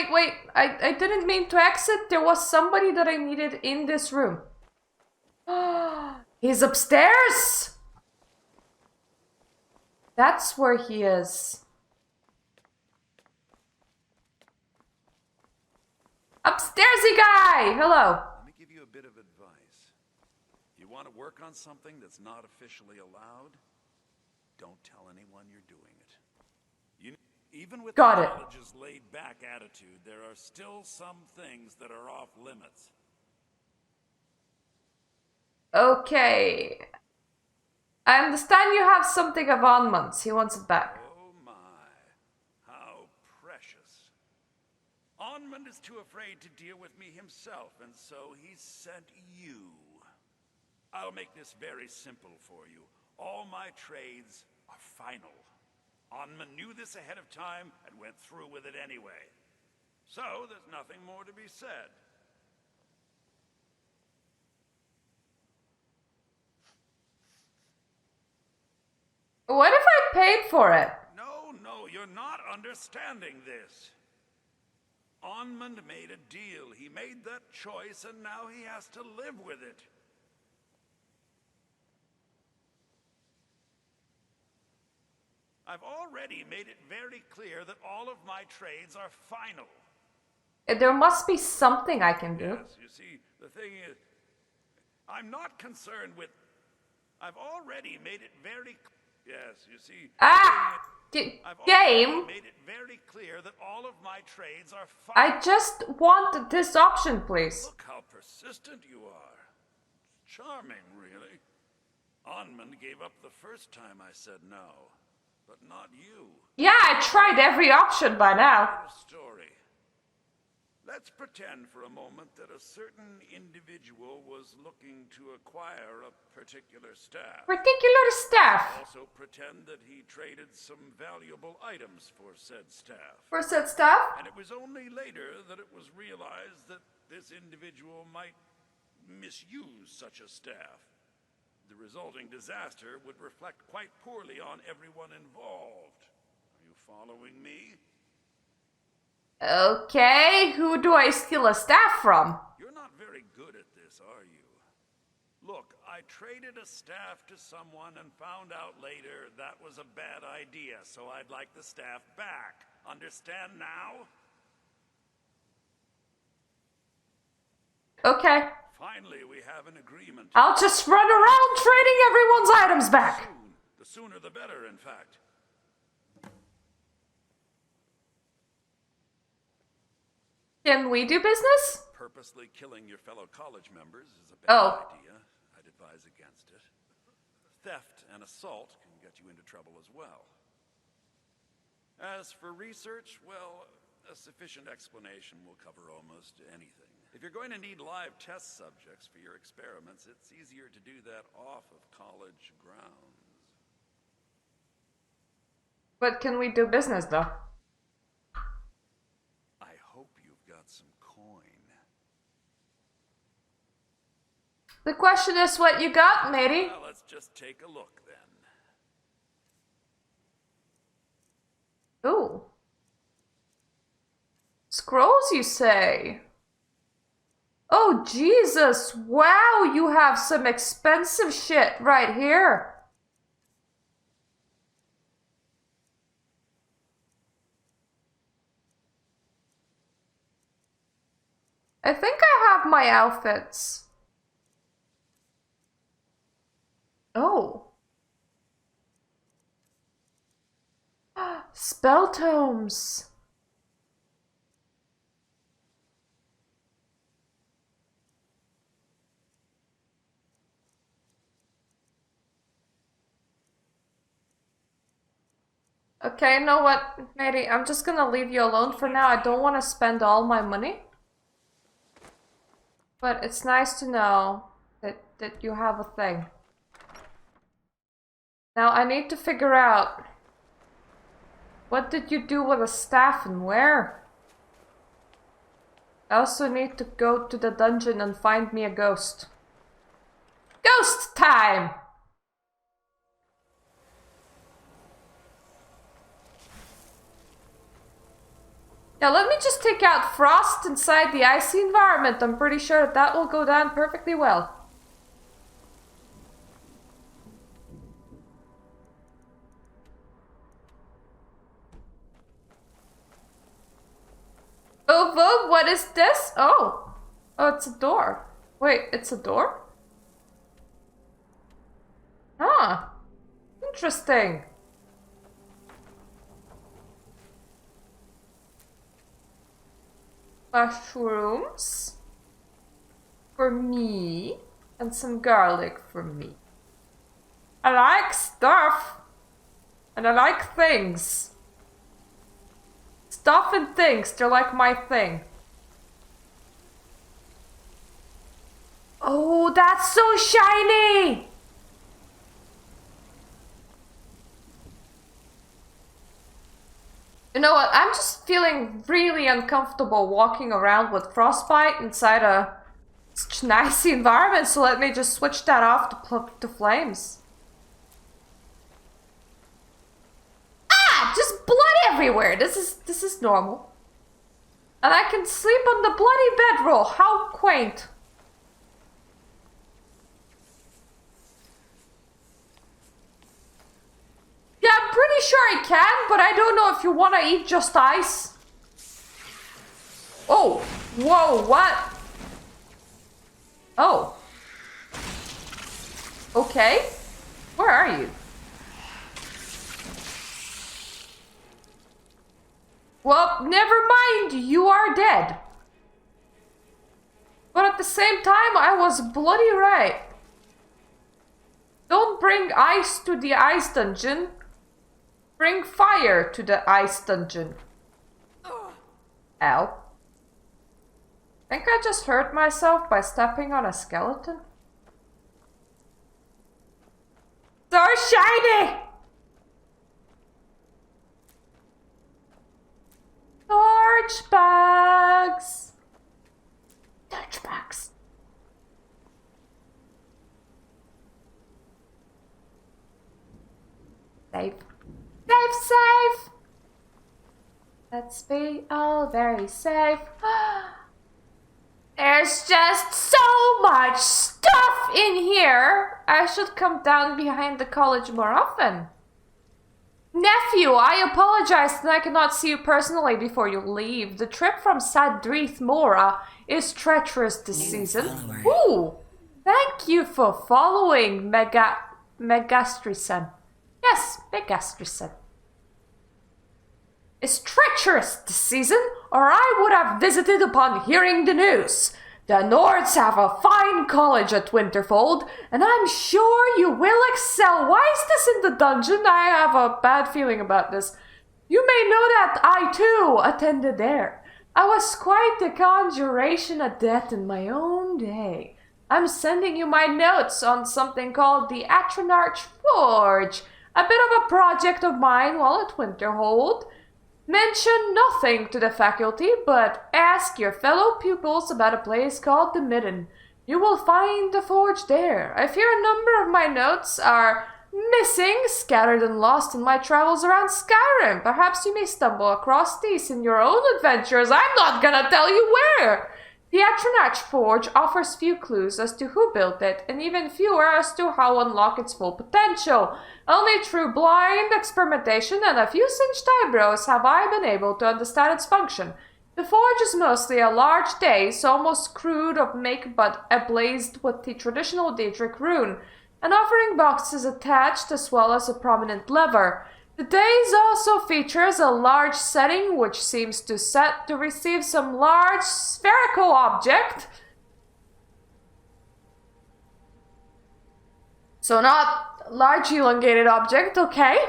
Speaker 1: Wait. I didn't mean to exit. There was somebody that I needed in this room. He's upstairs! That's where he is. Upstairsy guy! Hello.
Speaker 5: Let me give you a bit of advice. You want to work on something that's not officially allowed? Don't tell anyone you're doing it. Even with the college's laid-back attitude, there are still some things that are off limits.
Speaker 1: Okay. I understand you have something of Onmund's. He wants it back.
Speaker 5: Oh my. How precious. Onmund is too afraid to deal with me himself, and so he's sent you. I'll make this very simple for you. All my trades are final. Onmund knew this ahead of time and went through with it anyway. So there's nothing more to be said.
Speaker 1: What if I paid for it?
Speaker 5: No, you're not understanding this. Onmund made a deal. He made that choice, and now he has to live with it. I've already made it very clear that all of my trades are final.
Speaker 1: There must be something I can do.
Speaker 5: Yes, you see, the thing is, I'm not concerned with... I've already made it very... Yes, you see...
Speaker 1: Game?
Speaker 5: Made it very clear that all of my trades are final.
Speaker 1: I just want this option, please.
Speaker 5: Look how persistent you are. Charming, really. Onmund gave up the first time I said no, but not you.
Speaker 1: Yeah, I tried every option by now.
Speaker 5: Story. Let's pretend for a moment that a certain individual was looking to acquire a particular staff.
Speaker 1: Particular staff?
Speaker 5: Also pretend that he traded some valuable items for said staff.
Speaker 1: For said staff?
Speaker 5: And it was only later that it was realized that this individual might misuse such a staff. The resulting disaster would reflect quite poorly on everyone involved. Are you following me?
Speaker 1: Okay, who do I steal a staff from?
Speaker 5: You're not very good at this, are you? Look, I traded a staff to someone and found out later that was a bad idea, so I'd like the staff back. Understand now?
Speaker 1: Okay.
Speaker 5: Finally, we have an agreement.
Speaker 1: I'll just run around trading everyone's items back.
Speaker 5: Soon. The sooner the better, in fact.
Speaker 1: Can we do business?
Speaker 5: Purposely killing your fellow college members is a bad idea. I'd advise against it. Theft and assault can get you into trouble as well. As for research, well, a sufficient explanation will cover almost anything. If you're going to need live test subjects for your experiments, it's easier to do that off of college grounds.
Speaker 1: But can we do business, though?
Speaker 5: I hope you've got some coin.
Speaker 1: The question is what you got, matey.
Speaker 5: Well, let's just take a look then.
Speaker 1: Ooh. Scrolls, you say? Oh, Jesus. Wow, you have some expensive shit right here. I think I have my outfits. Oh. Spell tomes. Okay, you know what, matey? I'm just gonna leave you alone for now. I don't want to spend all my money. But it's nice to know that you have a thing. Now I need to figure out, what did you do with a staff and where? I also need to go to the dungeon and find me a ghost. Ghost time! Now let me just take out frost inside the icy environment. I'm pretty sure that will go down perfectly well. Oh, whoa, what is this? Oh. Oh, it's a door. Wait, it's a door? Huh. Interesting. Mushrooms for me and some garlic for me. I like stuff and I like things. Stuff and things, they're like my thing. Oh, that's so shiny! You know what, I'm just feeling really uncomfortable walking around with frostbite inside a such an icy environment, so let me just switch that off to flames. Ah! Just blood everywhere! This is normal. And I can sleep on the bloody bedroll. How quaint. Yeah, I'm pretty sure I can, but I don't know if you want to eat just ice. Oh, whoa, what? Oh. Okay. Where are you? Well, never mind, you are dead. But at the same time, I was bloody right. Don't bring ice to the ice dungeon. Bring fire to the ice dungeon. Ow. Think I just hurt myself by stepping on a skeleton? So shiny! Torch bags! Torch bags. Safe. Safe, safe! Let's be all very safe. There's just so much stuff in here. I should come down behind the college more often. Nephew, I apologize that I cannot see you personally before you leave. The trip from Sadrith Mora is treacherous this season. Ooh, thank you for following, Megastrisen. Yes, Megastrisen. Is treacherous this season, or I would have visited upon hearing the news. The Nords have a fine college at Winterfold, and I'm sure you will excel. Why is this in the dungeon? I have a bad feeling about this. You may know that I too attended there. I was quite the conjuration adept in my own day. I'm sending you my notes on something called the Atronach Forge, a bit of a project of mine while at Winterhold. Mention nothing to the faculty, but ask your fellow pupils about a place called the Midden. You will find the forge there. I fear a number of my notes are missing, scattered and lost in my travels around Skyrim. Perhaps you may stumble across these in your own adventures. I'm not gonna tell you where! The Atronach Forge offers few clues as to who built it, and even fewer as to how to unlock its full potential. Only through blind experimentation and a few singed eyebrows have I been able to understand its function. The forge is mostly a large dais, almost crude of make but ablaze with the traditional Daedric rune. An offering box is attached as well as a prominent lever. The dais also features a large setting which seems to set to receive some large spherical object. So not large elongated object, okay.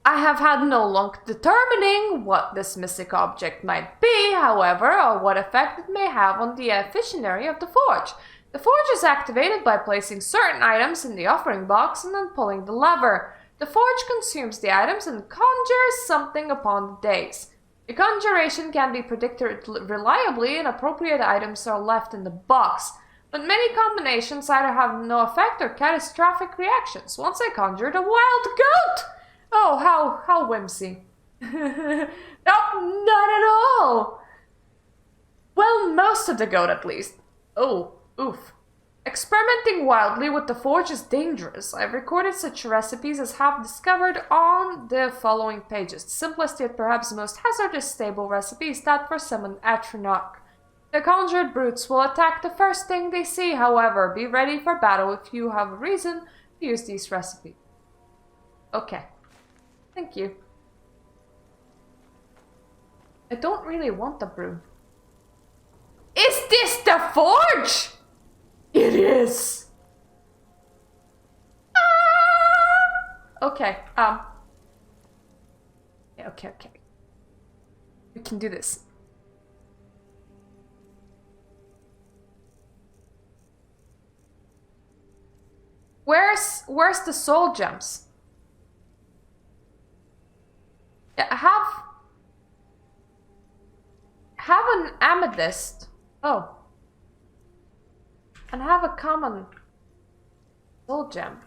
Speaker 1: I have had no luck determining what this mystic object might be, however, or what effect it may have on the efficiency of the forge. The forge is activated by placing certain items in the offering box and then pulling the lever. The forge consumes the items and conjures something upon the dais. The conjuration can be predicted reliably and appropriate items are left in the box. But many combinations either have no effect or catastrophic reactions. Once I conjured a wild goat! Oh, how whimsy. Nope, not at all! Well, most of the goat at least. Oh, oof. Experimenting wildly with the forge is dangerous. I've recorded such recipes as have discovered on the following pages. The simplest yet perhaps most hazardous stable recipe is that for summon Atronach. The conjured brutes will attack the first thing they see, however. Be ready for battle if you have a reason to use these recipes. Okay. Thank you. I don't really want the brew. Is this the forge? It is! Ah! Okay, okay. We can do this. Where's the soul gems? Yeah, have an amethyst. Oh. And have a common soul gem.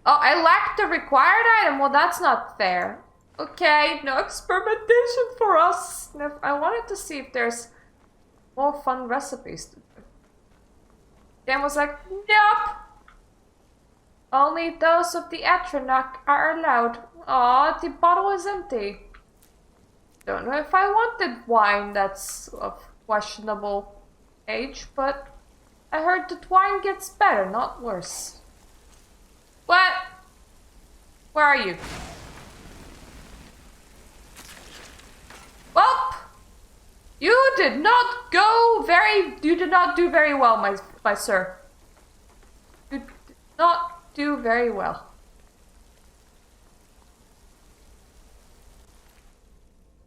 Speaker 1: Oh, I lacked the required item? Well, that's not fair. Okay, no experimentation for us. I wanted to see if there's more fun recipes to do. Dan was like, nope! Only those of the Atronach are allowed. Aw, the bottle is empty. Don't know if I wanted wine that's of questionable age, but I heard that wine gets better, not worse. What? Where are you? Well, you did not do very well, my sir. You did not do very well.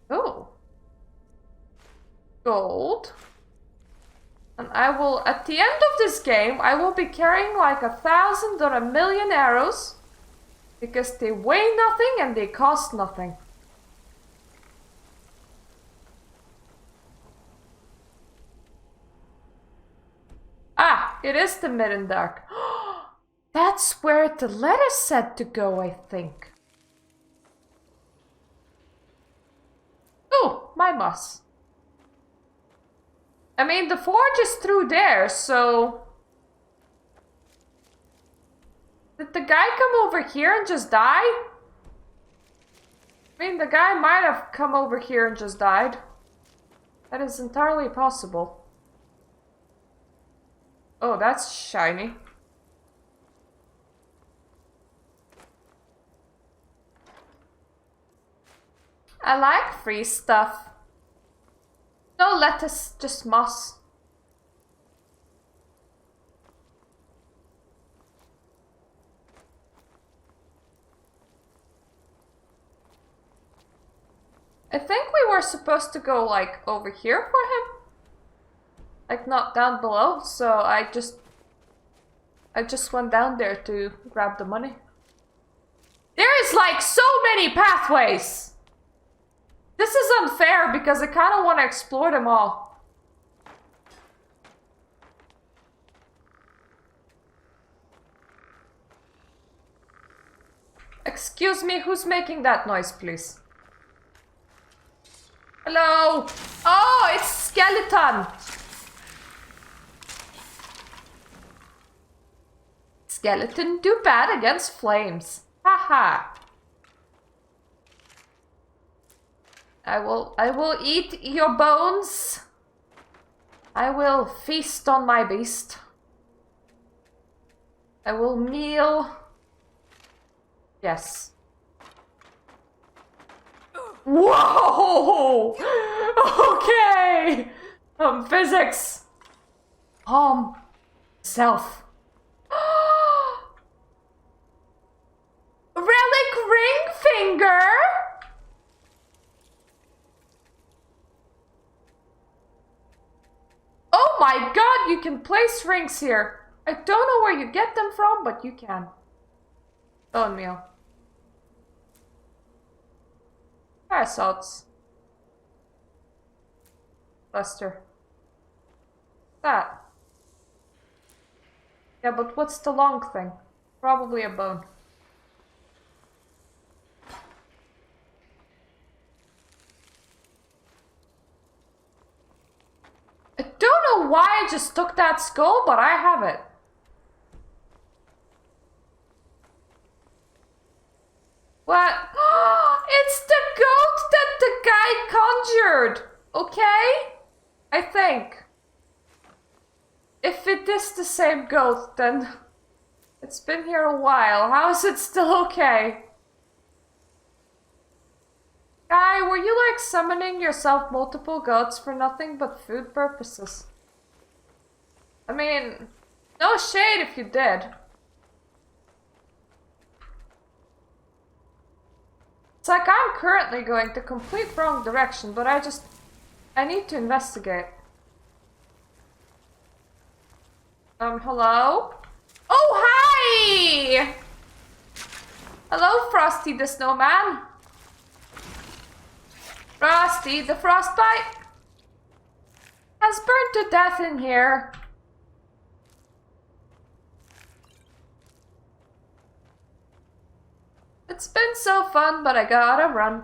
Speaker 1: Oh. Gold. And I will, at the end of this game, I will be carrying like 1,000 or 1,000,000 arrows. Because they weigh nothing and they cost nothing. Ah, it is the Midden Dark. That's where the letter said to go, I think. Oh, my moss. I mean, the forge is through there, so... Did the guy come over here and just die? I mean, the guy might have come over here and just died. That is entirely possible. Oh, that's shiny. I like free stuff. No lettuce, just moss. I think we were supposed to go like over here for him. Like not down below, so I just went down there to grab the money. There is like so many pathways! This is unfair because I kind of want to explore them all. Excuse me, who's making that noise, please? Hello? Oh, it's skeleton! Skeleton do bad against flames. Haha. I will eat your bones. I will feast on my beast. I will kneel. Yes. Whoa! Okay! Physics. Self. Relic ring finger? Oh my god, you can place rings here. I don't know where you get them from, but you can. Bone meal. Parasols. Buster. That. Yeah, but what's the long thing? Probably a bone. I don't know why I just took that skull, but I have it. What? It's the goat that the guy conjured! Okay? I think. If it is the same goat, then it's been here a while. How is it still okay? Guy, were you like summoning yourself multiple goats for nothing but food purposes? I mean, no shade if you did. It's like I'm currently going the complete wrong direction, but I need to investigate. Hello? Oh, hi! Hello, Frosty the Snowman. Frosty the Frostbite has burned to death in here. It's It's been so fun, but I gotta run.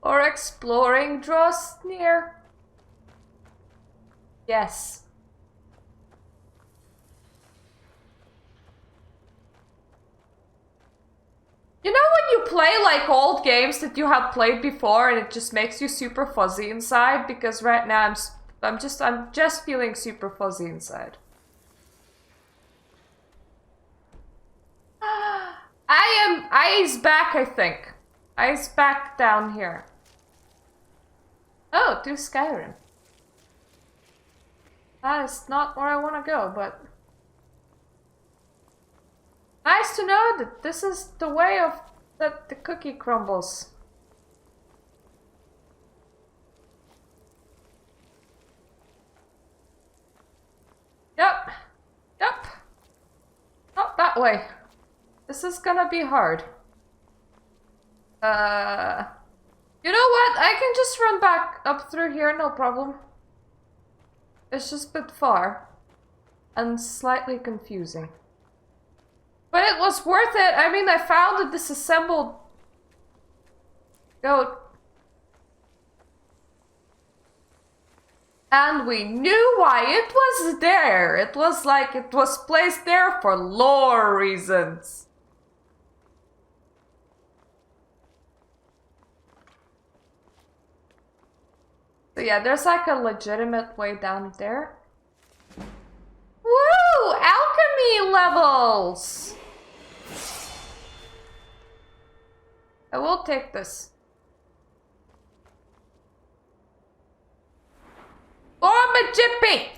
Speaker 1: Or exploring draws near. Yes. You know when you play like old games that you have played before and it just makes you super fuzzy inside? Because right now I'm just feeling super fuzzy inside. Eye's back, I think. Eye's back down here. Oh, to Skyrim. That is not where I want to go, but nice to know that this is the way of that the cookie crumbles. Yep. Yep. Not that way. This is gonna be hard. You know what? I can just run back up through here, no problem. It's just a bit far. And slightly confusing. But it was worth it. I mean, I found a disassembled goat. And we knew why it was there. It was like it was placed there for lore reasons. So yeah, there's like a legitimate way down there. Woo! Alchemy levels! I will take this. Or my jippy!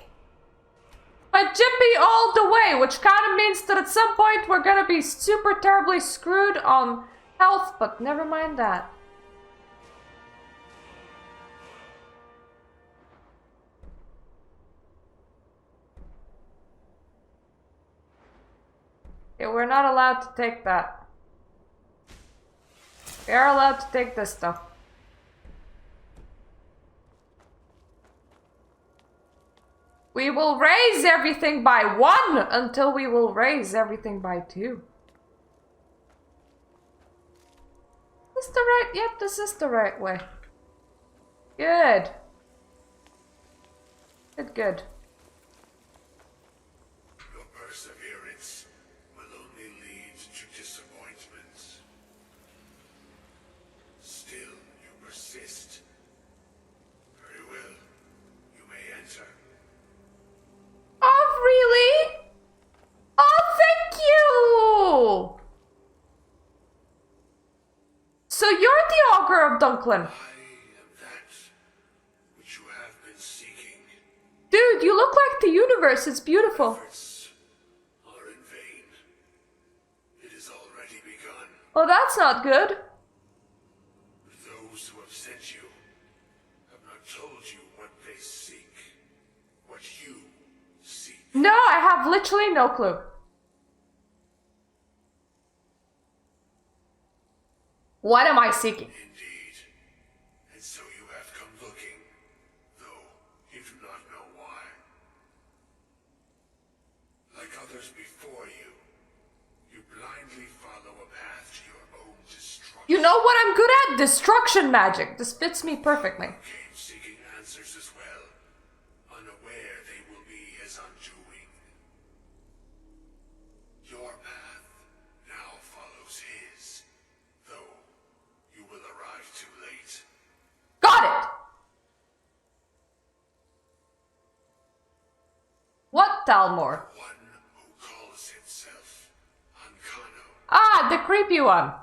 Speaker 1: My jippy all the way, which kind of means that at some point we're gonna be super terribly screwed on health, but never mind that. Okay, we're not allowed to take that. We are allowed to take this stuff. We will raise everything by 1 until we will raise everything by 2. Is this the right? Yep, this is the right way. Good. Good.
Speaker 14: Your perseverance will only lead to disappointments. Still, you persist. Very well. You may enter.
Speaker 1: Oh, really? Oh, thank you! So you're the Augur of Dunklin.
Speaker 14: I am that which you have been seeking.
Speaker 1: Dude, you look like the universe. It's beautiful.
Speaker 14: Efforts are in vain. It has already begun.
Speaker 1: Oh, that's not good.
Speaker 14: Those who have sent you have not told you what they seek. What you seek.
Speaker 1: No, I have literally no clue. What am I seeking?
Speaker 14: Indeed. And so you have come looking, though you do not know why. Like others before you, you blindly follow a path to your own destruction.
Speaker 1: You know what I'm good at? Destruction magic. This fits me perfectly.
Speaker 14: Came seeking answers as well, unaware they will be his undoing. Your path now follows his, though you will arrive too late.
Speaker 1: Got it! What Talmor?
Speaker 14: One who calls himself Ankano.
Speaker 1: Ah, the creepy one.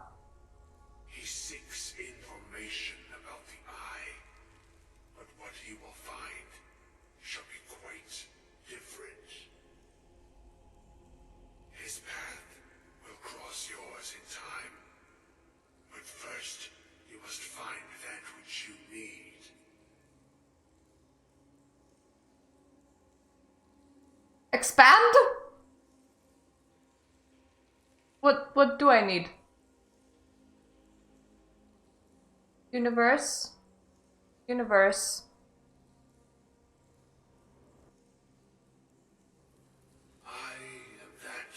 Speaker 14: He seeks information about the Eye, but what he will find shall be quite different. His path will cross yours in time, but first you must find that which you need.
Speaker 1: Expand? What do I need? Universe. Universe.
Speaker 14: I am that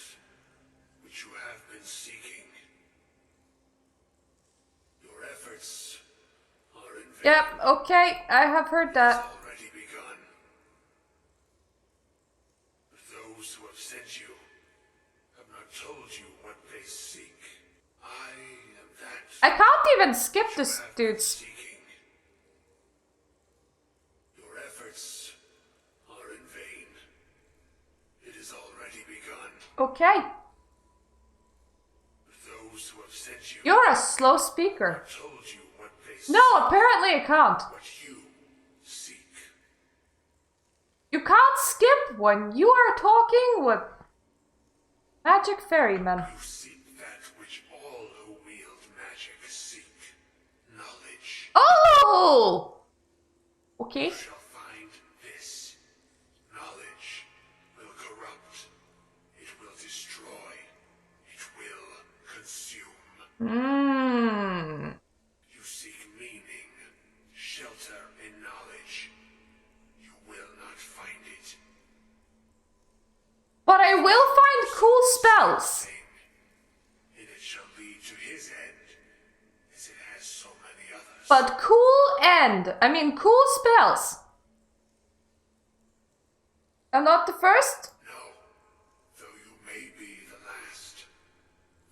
Speaker 1: Yep, okay, I have heard that.
Speaker 14: Already begun. Those who have sent you have not told you what they seek. I am that.
Speaker 1: I can't even skip this, dudes.
Speaker 14: Your efforts are in vain. It is already begun.
Speaker 1: Okay.
Speaker 14: Those who have sent you
Speaker 1: You're a slow speaker.
Speaker 14: told you what they
Speaker 1: No, apparently I can't.
Speaker 14: what you seek.
Speaker 1: You can't skip when you are talking with magic ferryman.
Speaker 14: You seek that which all who wield magic seek. Knowledge.
Speaker 1: Oh! Okay.
Speaker 14: You shall find this. Knowledge will corrupt. It will destroy. It will consume.
Speaker 1: Mmm.
Speaker 14: You seek meaning, shelter in knowledge. You will not find it.
Speaker 1: But I will find cool spells.
Speaker 14: And it shall lead to his end, as it has so many others.
Speaker 1: But cool spells. I'm not the first?
Speaker 14: Though you may be the last,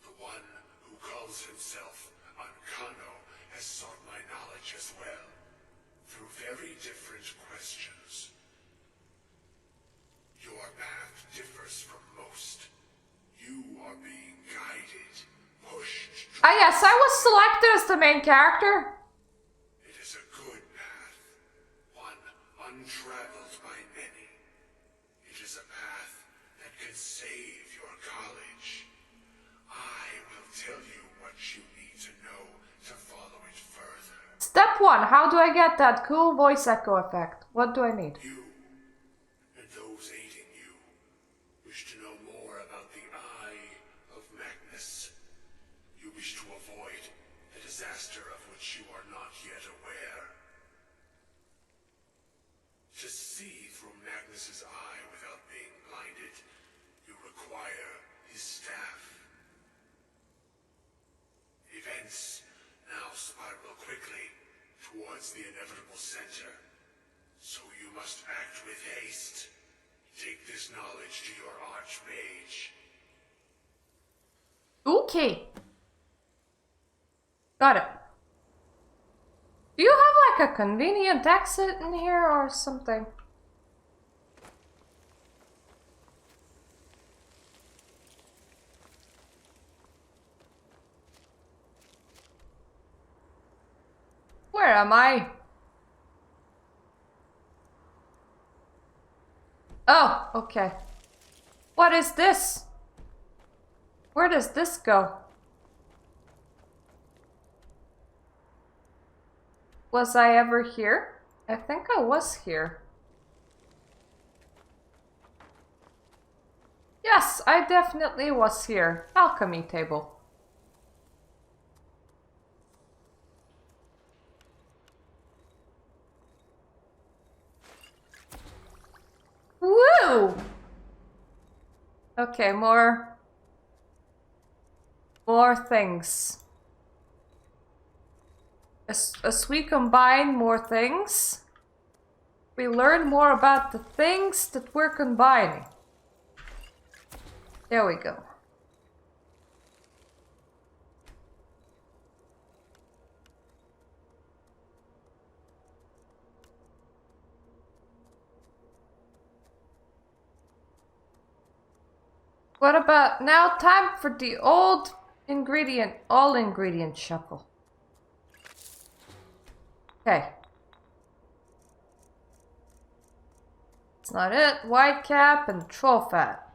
Speaker 14: the one who calls himself Ankano has sought my knowledge as well, through very different questions. Your path differs from most. You are being guided, pushed.
Speaker 1: Ah yes, I was selected as the main character.
Speaker 14: It is a good path, one untraveled by many. It is a path that could save your college. I will tell you what you need to know to follow it further.
Speaker 1: Step 1, how do I get that cool voice echo effect? What do I need?
Speaker 14: You and those aiding you wish to know more about the Eye of Magnus. You wish to avoid a disaster of which you are not yet aware. To see through Magnus's eye without being blinded, you require his staff. Events now spiral quickly towards the inevitable center. So you must act with haste. Take this knowledge to your Archmage.
Speaker 1: Okay. Got it. Do you have like a convenient exit in here or something? Where am I? Oh, okay. What is this? Where does this go? Was I ever here? I think I was here. Yes, I definitely was here. Alchemy table. Woo! Okay, more things. As we combine more things, we learn more about the things that we're combining. There we go. What about now? Time for the all ingredient shuffle. Okay. It's not it. White cap and troll fat.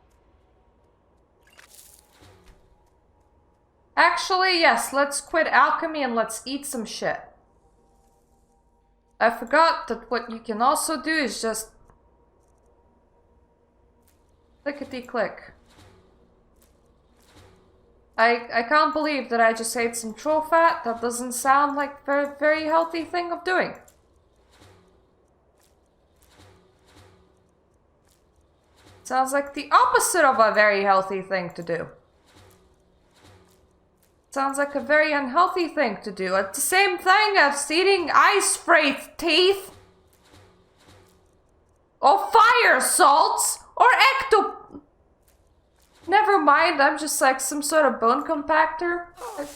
Speaker 1: Actually, yes, let's quit alchemy and let's eat some shit. I forgot that what you can also do is just clickety-click. I can't believe that I just ate some troll fat. That doesn't sound like a very, very healthy thing of doing. Sounds like the opposite of a very healthy thing to do. Sounds like a very unhealthy thing to do. It's the same thing as eating ice wraith teeth. Or fire salts. Or ecto... Never mind, I'm just like some sort of bone compactor. Like,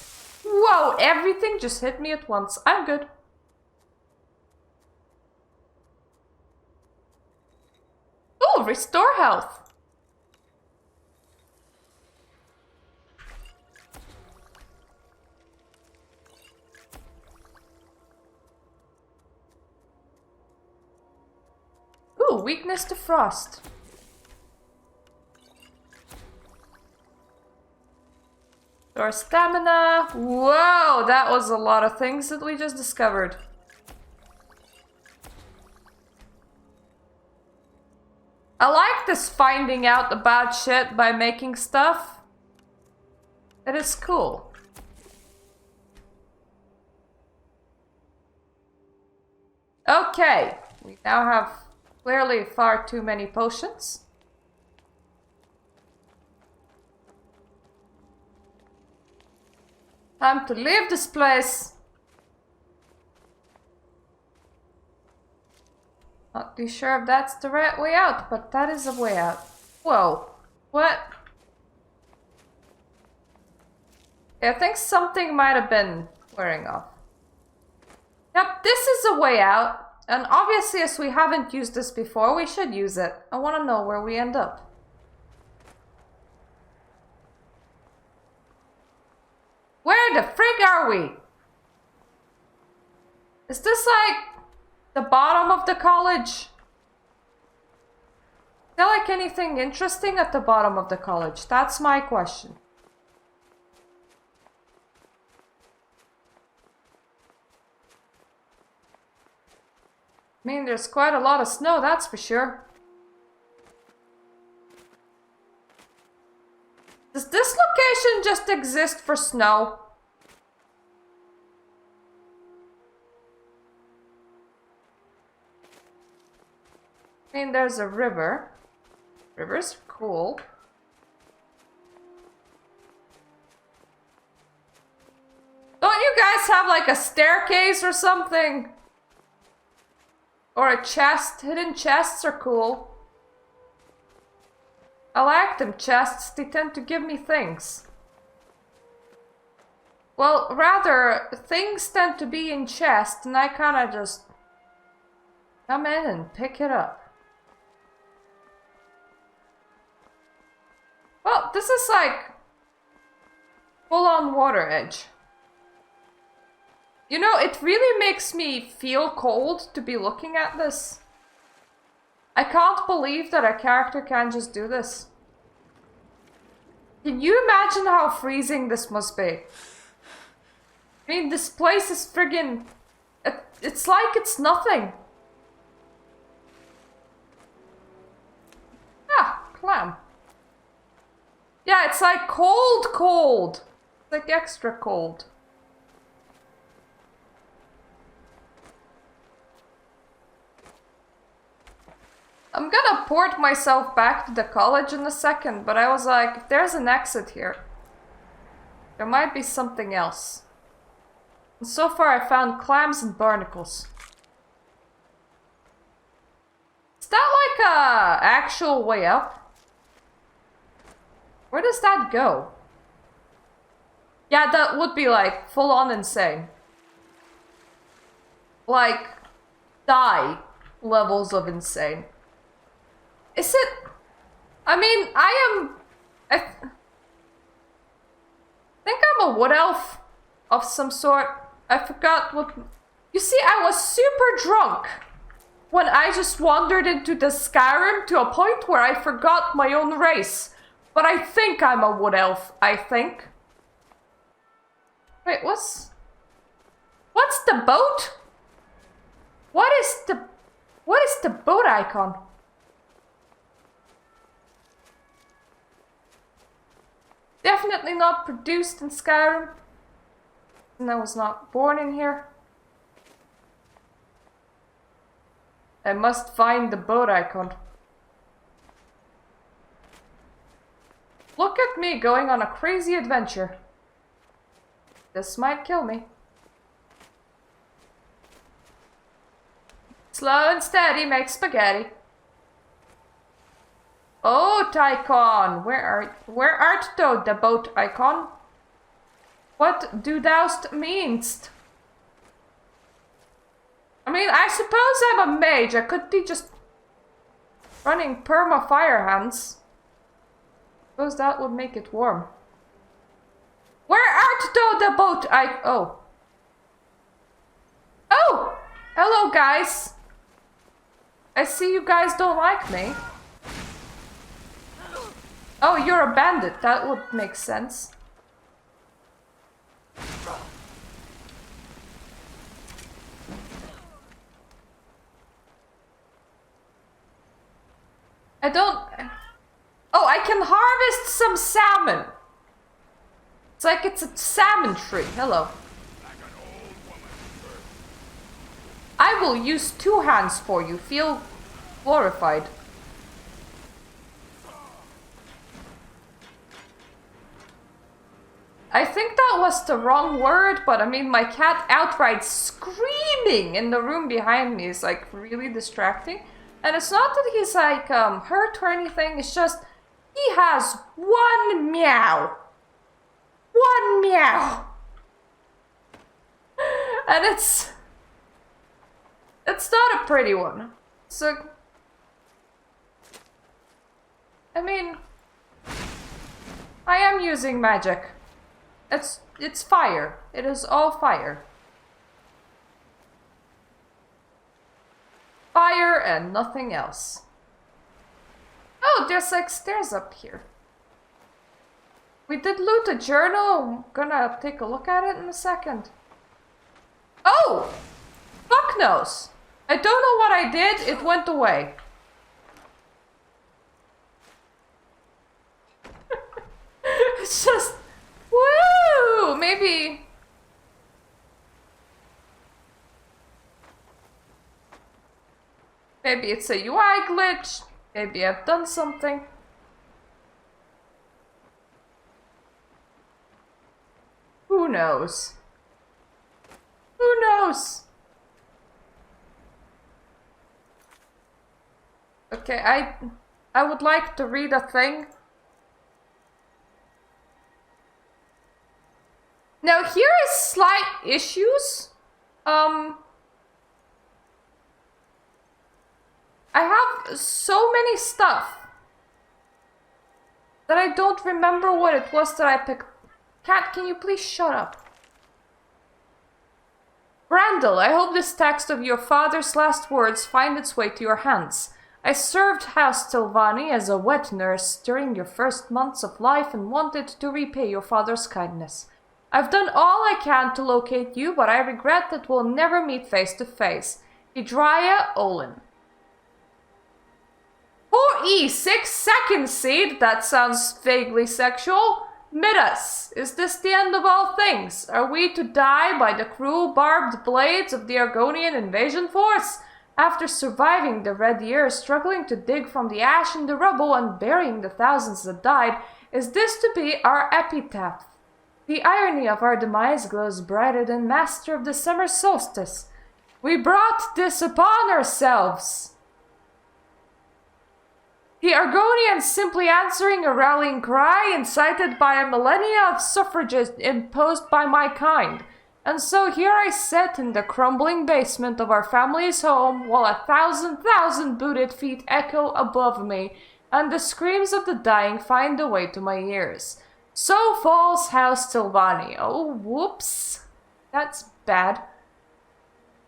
Speaker 1: whoa, everything just hit me at once. I'm good. Ooh, restore health. Ooh, weakness to frost. Our stamina. Whoa, that was a lot of things that we just discovered. I like this finding out about shit by making stuff. It is cool. Okay, we now have clearly far too many potions. Time to leave this place. Not too sure if that's the right way out, but that is a way out. Whoa. What? I think something might have been wearing off. Yep, this is a way out. And obviously, as we haven't used this before, we should use it. I want to know where we end up. Where the frig are we? Is this like the bottom of the college? Is there like anything interesting at the bottom of the college? That's my question. I mean, there's quite a lot of snow, that's for sure. Does this location just exist for snow? I mean, there's a river. Rivers are cool. Don't you guys have like a staircase or something? Or a chest? Hidden chests are cool. I like them chests, they tend to give me things. Well, rather, things tend to be in chests and I kinda just come in and pick it up. Well, this is like full-on water edge. You know, it really makes me feel cold to be looking at this. I can't believe that a character can just do this. Can you imagine how freezing this must be? I mean, this place is friggin'... It's like it's nothing. Ah, clam. Yeah, it's like cold. It's like extra cold. I'm gonna port myself back to the college in a second, but I was like, if there's an exit here, there might be something else. And so far I found clams and barnacles. Is that like a actual way up? Where does that go? Yeah, that would be like full on insane. Like, die levels of insane. Is it? I mean, I think I'm a wood elf of some sort. I forgot what... You see, I was super drunk when I just wandered into the Skyrim to a point where I forgot my own race. But I think I'm a wood elf, I think. Wait, what's the boat? What is the boat icon? Definitely not produced in Skyrim. And I was not born in here. I must find the boat icon. Look at me going on a crazy adventure. This might kill me. Slow and steady make spaghetti. Oh, Tychon, where art thou, the boat icon? What do thou'st meanst? I mean, I suppose I'm a mage. I could be just running perma fire hands. Suppose that would make it warm. Where art thou, the boat oh. Oh! Hello, guys. I see you guys don't like me. Oh, you're a bandit. That would make sense. I don't... Oh, I can harvest some salmon. It's like it's a salmon tree. Hello. I will use 2 hands for you. Feel glorified. I think that was the wrong word, but I mean, my cat outright screaming in the room behind me is like really distracting. And it's not that he's like hurt or anything, it's just he has 1 meow. 1 meow. And it's not a pretty one. So I mean, I am using magic. It's fire. It is all fire. Fire and nothing else. Oh, there's like stairs up here. We did loot a journal. I'm gonna take a look at it in a second. Oh! Fuck knows. I don't know what I did. It went away. It's just... Woo! Maybe... Maybe it's a UI glitch. Maybe I've done something. Who knows? Who knows? Okay, I would like to read a thing. Now here is slight issues. I have so many stuff that I don't remember what it was that I picked. Cat, can you please shut up? Brandel, I hope this text of your father's last words find its way to your hands. I served House Tilvani as a wet nurse during your first months of life and wanted to repay your father's kindness. I've done all I can to locate you, but I regret that we'll never meet face to face. Hydria Olin. 4E, 6 second seed? That sounds vaguely sexual. Midas, is this the end of all things? Are we to die by the cruel barbed blades of the Argonian invasion force? After surviving the Red Years, struggling to dig from the ash and the rubble and burying the thousands that died, is this to be our epitaph? The irony of our demise glows brighter than Master of the Summer Solstice. We brought this upon ourselves. The Argonians simply answering a rallying cry incited by a millennia of suffrages imposed by my kind. And so here I sit in the crumbling basement of our family's home while 1,000 booted feet echo above me and the screams of the dying find their way to my ears. So falls House Tilvani. Oh, whoops. That's bad.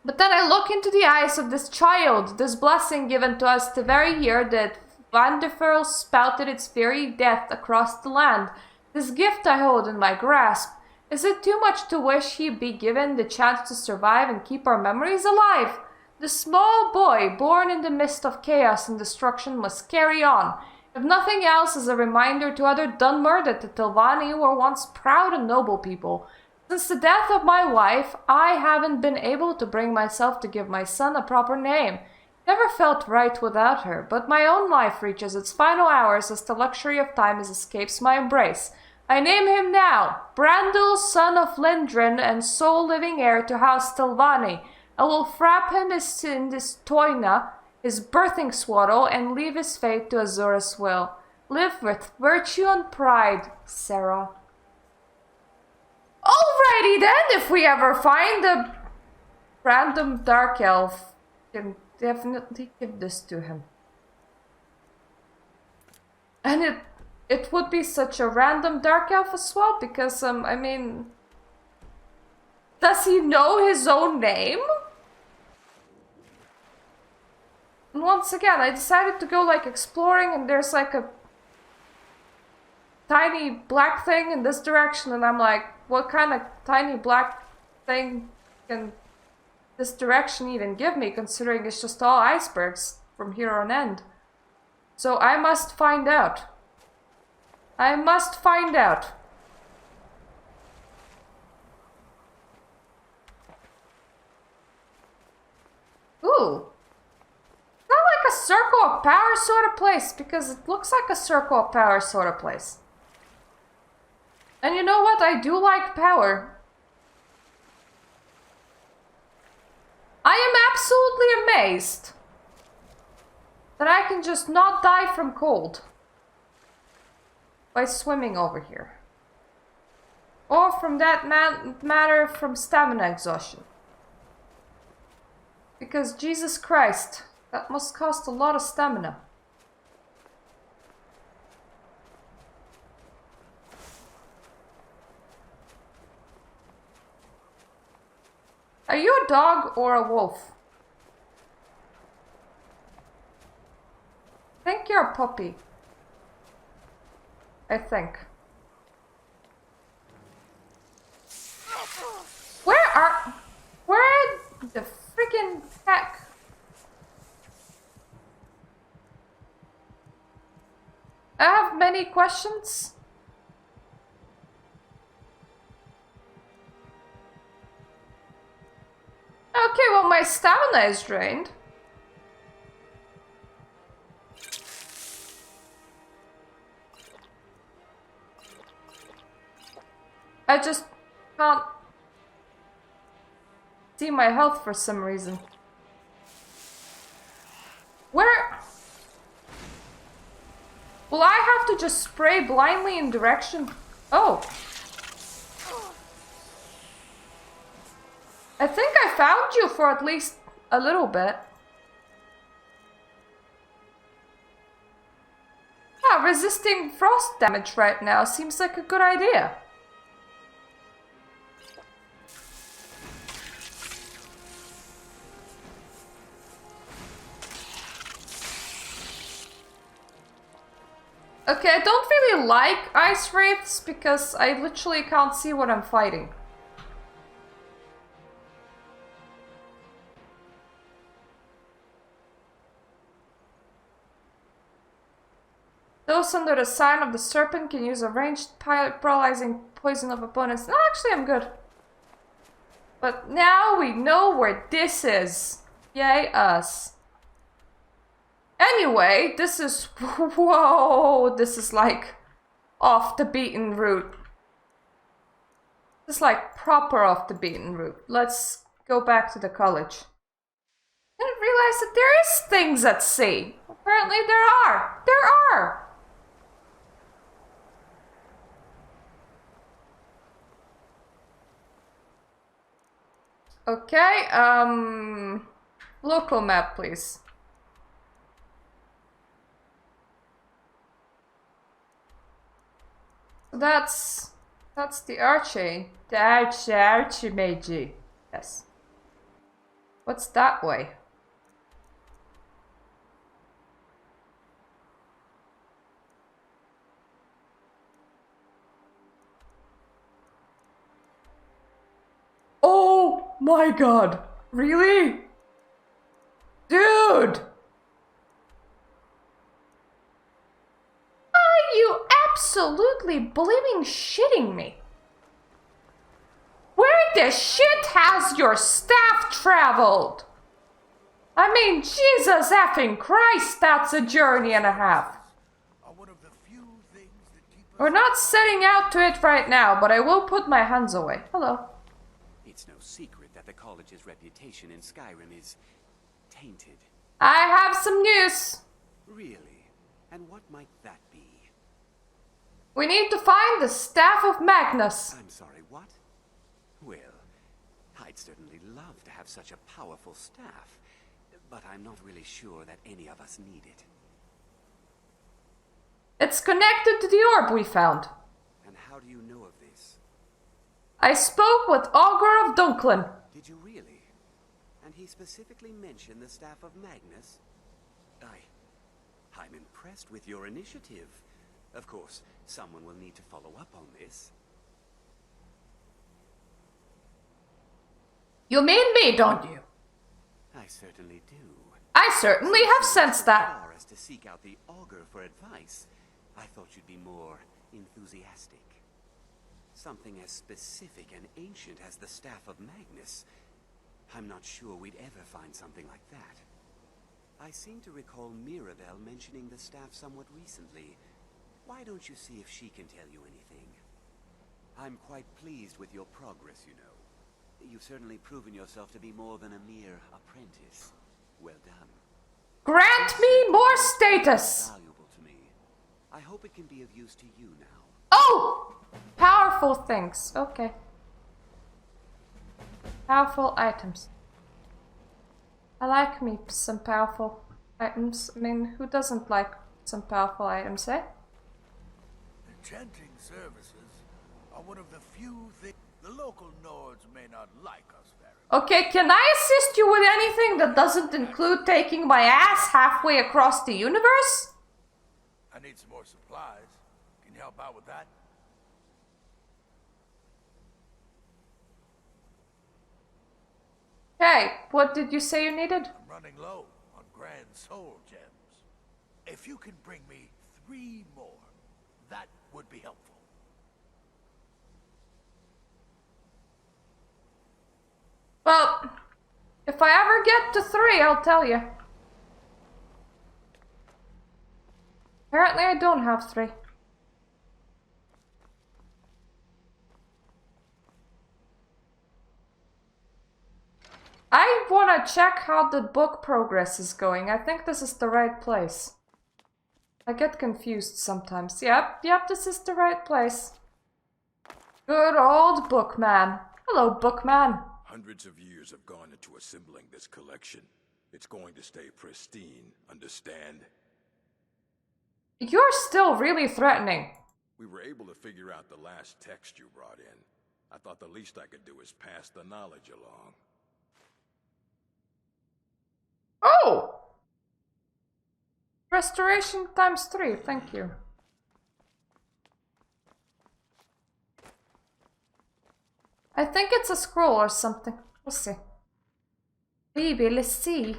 Speaker 1: But then I look into the eyes of this child, this blessing given to us the very year that Vanderfurl spouted its very death across the land. This gift I hold in my grasp. Is it too much to wish he be given the chance to survive and keep our memories alive? The small boy born in the midst of chaos and destruction must carry on. If nothing else, as a reminder to other Dunmer that the Tilvani were once proud and noble people. Since the death of my wife, I haven't been able to bring myself to give my son a proper name. Never felt right without her, but my own life reaches its final hours as the luxury of time escapes my embrace. I name him now, Brandel, son of Lindrin, and sole living heir to House Stilvani. I will frap him in this toina, his birthing swaddle, and leave his fate to Azura's will. Live with virtue and pride, Sarah. Alrighty then, if we ever find a random dark elf, can definitely give this to him. And it would be such a random dark elf as well, because I mean, does he know his own name? And once again, I decided to go like exploring, and there's like a tiny black thing in this direction, and I'm like, what kind of tiny black thing can this direction even give me, considering it's just all icebergs from here on end? So I must find out. I must find out. Ooh. It's not like a circle of power sort of place, because it looks like a circle of power sort of place. And you know what? I do like power. I am absolutely amazed that I can just not die from cold by swimming over here. Or from that matter, from stamina exhaustion. Because Jesus Christ, that must cost a lot of stamina. Are you a dog or a wolf? I think you're a puppy. I think. Where the freaking heck? I have many questions. Okay, well, my stamina is drained. I just can't see my health for some reason. Where? Will I have to just spray blindly in direction? Oh. I think I found you for at least a little bit. Yeah, resisting frost damage right now seems like a good idea. Okay, I don't really like ice wraiths because I literally can't see what I'm fighting. Those under the sign of the serpent can use a ranged paralyzing poison of opponents. No, actually I'm good. But now we know where this is. Yay us. Anyway, this is... Whoa! This is like off the beaten route. This is like proper off the beaten route. Let's go back to the college. I didn't realize that there is things at sea. Apparently there are. There are. Okay, local map, please. That's the archy. The archy Mage. Yes. What's that way? Oh my god! Really? Dude! Are you absolutely believing shitting me? Where the shit has your staff traveled? I mean, Jesus effing Christ, that's a journey and a half.
Speaker 6: Are one of the few things that keep
Speaker 1: We're not setting out to it right now, but I will put my hands away. Hello.
Speaker 10: It's no secret that the college's reputation in Skyrim is tainted.
Speaker 1: I have some news.
Speaker 10: Really? And what might that be?
Speaker 1: We need to find the Staff of Magnus.
Speaker 10: I'm sorry, what? Well, I'd certainly love to have such a powerful staff, but I'm not really sure that any of us need it.
Speaker 1: It's connected to the orb we found.
Speaker 10: And how do you know of this?
Speaker 1: I spoke with Augur of Dunklin.
Speaker 10: Did you really? And he specifically mentioned the Staff of Magnus? I'm impressed with your initiative. Of course, someone will need to follow up on this.
Speaker 1: You mean me, don't you?
Speaker 10: I certainly do.
Speaker 1: I certainly have sensed that.
Speaker 10: As far as to seek out the Augur for advice, I thought you'd be more enthusiastic. Something as specific and ancient as the Staff of Magnus. I'm not sure we'd ever find something like that. I seem to recall Mirabelle mentioning the staff somewhat recently. Why don't you see if she can tell you anything? I'm quite pleased with your progress, you know. You've certainly proven yourself to be more than a mere apprentice. Well done.
Speaker 1: Grant me more status!
Speaker 10: Valuable to me. I hope it can be of use to you now.
Speaker 1: Oh! Powerful things. Okay. Powerful items. I like me some powerful items. I mean, who doesn't like some powerful items, eh?
Speaker 6: Enchanting services are one of the few things the local Nords may not like us very much.
Speaker 1: Okay, can I assist you with anything that doesn't include taking my ass halfway across the universe?
Speaker 6: I need some more supplies. Can you help out with that?
Speaker 1: Hey, what did you say you needed?
Speaker 6: I'm running low on grand soul gems. If you can bring me 3 more, that would be helpful.
Speaker 1: Well, if I ever get to 3, I'll tell you. Apparently I don't have 3. I want to check how the book progress is going. I think this is the right place. I get confused sometimes. Yep, this is the right place. Good old bookman. Hello, bookman.
Speaker 7: Hundreds of years have gone into assembling this collection. It's going to stay pristine, understand?
Speaker 1: You're still really threatening.
Speaker 7: We were able to figure out the last text you brought in. I thought the least I could do is pass the knowledge along.
Speaker 1: Oh! Restoration times 3, thank you. I think it's a scroll or something. We'll see. Baby, let's see.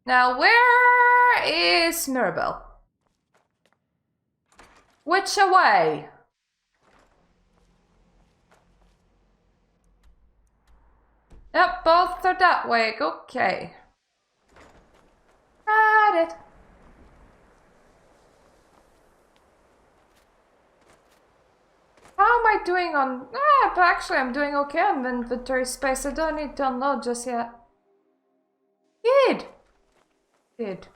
Speaker 1: Now, where is Mirabelle? Which away? Yep, both are that way. Okay. Got it. How am I doing on... but actually I'm doing okay on inventory space. I don't need to unload just yet. Good. Good.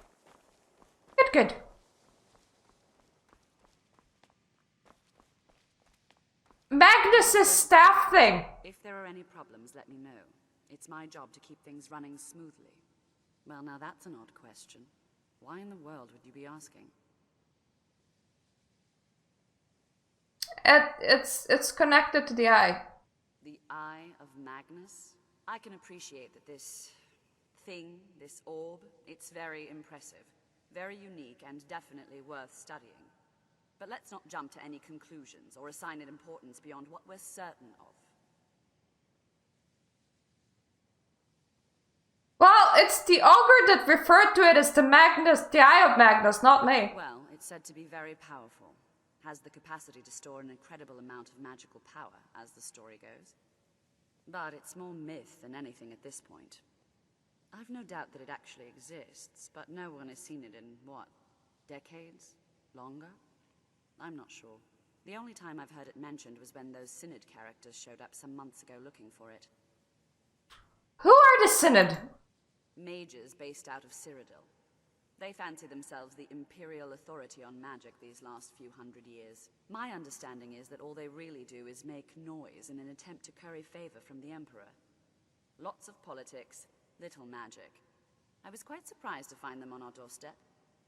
Speaker 1: Good. Magnus's staff thing.
Speaker 4: If there are any problems, let me know. It's my job to keep things running smoothly. Well, now that's an odd question. Why in the world would you be asking?
Speaker 1: It's connected to the eye.
Speaker 4: The Eye of Magnus? I can appreciate that this thing, this orb, it's very impressive. Very unique and definitely worth studying. But let's not jump to any conclusions or assign it importance beyond what we're certain of.
Speaker 1: Well, it's the Augur that referred to it as the Magnus, the Eye of Magnus, not me.
Speaker 4: Well, it's said to be very powerful. Has the capacity to store an incredible amount of magical power, as the story goes. But it's more myth than anything at this point. I've no doubt that it actually exists, but no one has seen it in, what, decades? Longer? I'm not sure. The only time I've heard it mentioned was when those Synod characters showed up some months ago looking for it.
Speaker 1: Who are the Synod?
Speaker 4: Mages based out of Cyrodiil. They fancy themselves the imperial authority on magic these last few hundred years. My understanding is that all they really do is make noise in an attempt to curry favor from the Emperor. Lots of politics, little magic. I was quite surprised to find them on our doorstep.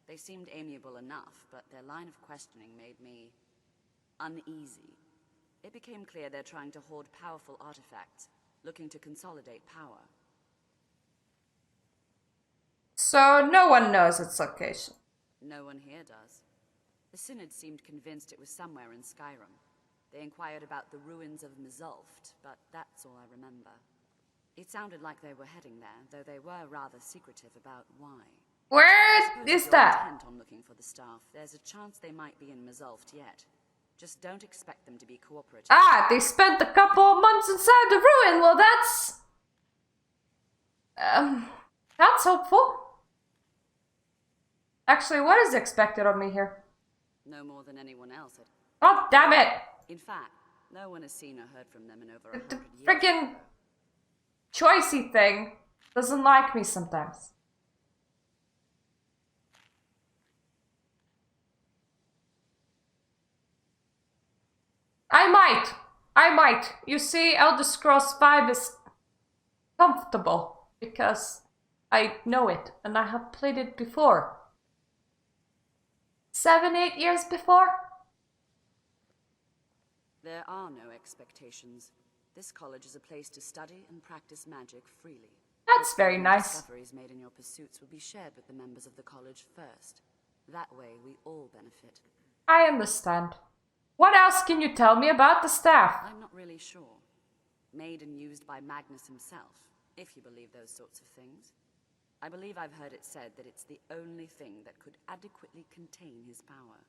Speaker 4: They seemed amiable enough, but their line of questioning made me uneasy. It became clear they're trying to hoard powerful artifacts, looking to consolidate power.
Speaker 1: So no one knows its location.
Speaker 4: No one here does. The Synod seemed convinced it was somewhere in Skyrim. They inquired about the ruins of Mzulft, but that's all I remember. It sounded like they were heading there, though they were rather secretive about why.
Speaker 1: Where is that?
Speaker 4: Intent on looking for the staff. There's a chance they might be in Mzulft yet. Just don't expect them to be cooperative.
Speaker 1: Ah, they spent a couple of months inside the ruin. Well, that's hopeful. Actually, what is expected of me here?
Speaker 4: No more than anyone else.
Speaker 1: Oh, damn it!
Speaker 4: In fact, no one has seen or heard from them in over 100
Speaker 1: The
Speaker 4: years.
Speaker 1: freaking choicey thing doesn't like me sometimes. I might. You see, Elder Scrolls 5 is comfortable because I know it and I have played it before. 7, 8 years before?
Speaker 4: There are no expectations. This college is a place to study and practice magic freely.
Speaker 1: That's very nice.
Speaker 4: Discoveries made in your pursuits will be shared with the members of the college first. That way, we all benefit.
Speaker 1: I understand. What else can you tell me about the staff?
Speaker 4: I'm not really sure. Made and used by Magnus himself, if you believe those sorts of things. I believe I've heard it said that it's the only thing that could adequately contain his power.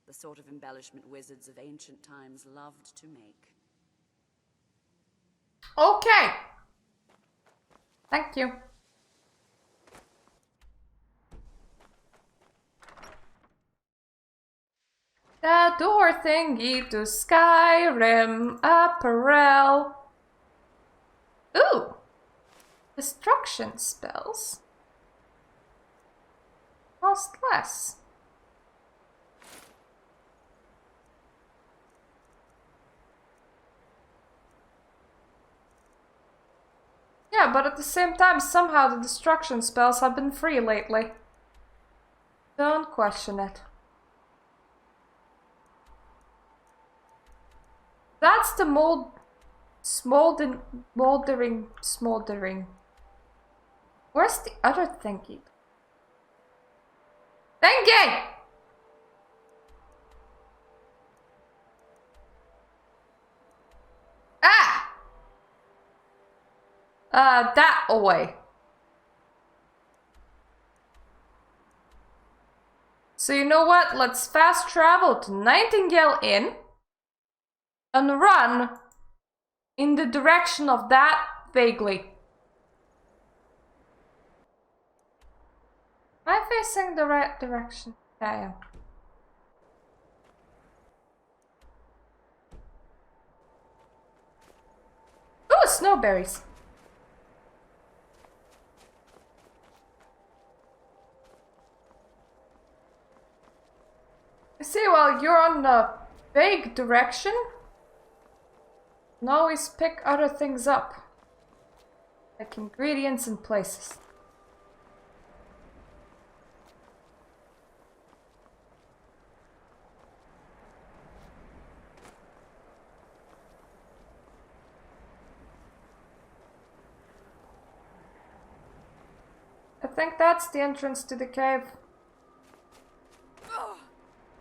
Speaker 4: The sort of embellishment wizards of ancient times loved to make.
Speaker 1: Okay. Thank you. The door thingy to Skyrim apparel. Ooh. Destruction spells. Cost less. Yeah, but at the same time, somehow the destruction spells have been free lately. Don't question it. That's the smoldering. Where's the other thingy? Thingy! Ah! That away. So you know what? Let's fast travel to Nightingale Inn and run in the direction of that vaguely. Am I facing the right direction? Yeah, I am. Ooh, snowberries. You see, while you're on the vague direction, now always pick other things up, like ingredients and places. I think that's the entrance to the cave.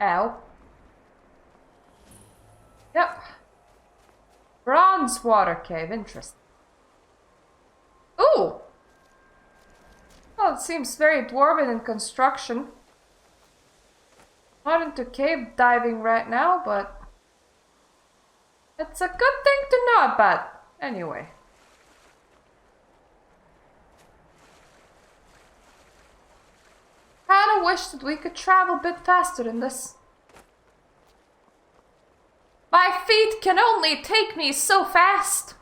Speaker 1: Ow. Yep. Bronze water cave, interesting. Ooh! Well, it seems very dwarven in construction. Not into cave diving right now, but it's a good thing to know about, anyway. Kinda kinda wish that we could travel a bit faster than this. My feet can only take me so fast.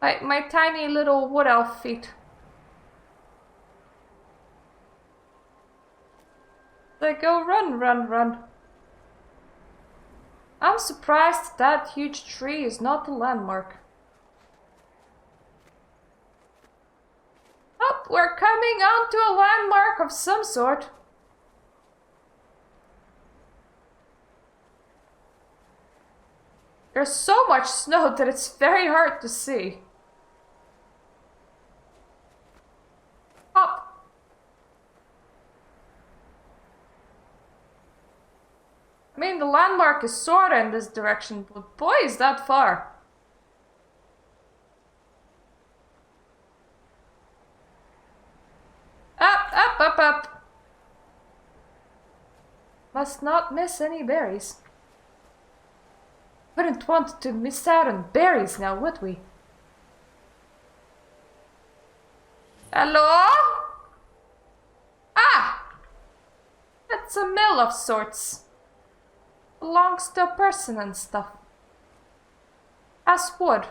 Speaker 1: My tiny little wood elf feet. They go run, run, run. I'm surprised that huge tree is not a landmark. Oh, we're coming onto a landmark of some sort. There's so much snow that it's very hard to see. Up. I mean, the landmark is sorta in this direction, but boy, is that far. Up, up, up, up. Must not miss any berries. Wouldn't want to miss out on berries now, would we? Hello? Ah! It's a mill of sorts. Belongs to a person and stuff. As wood.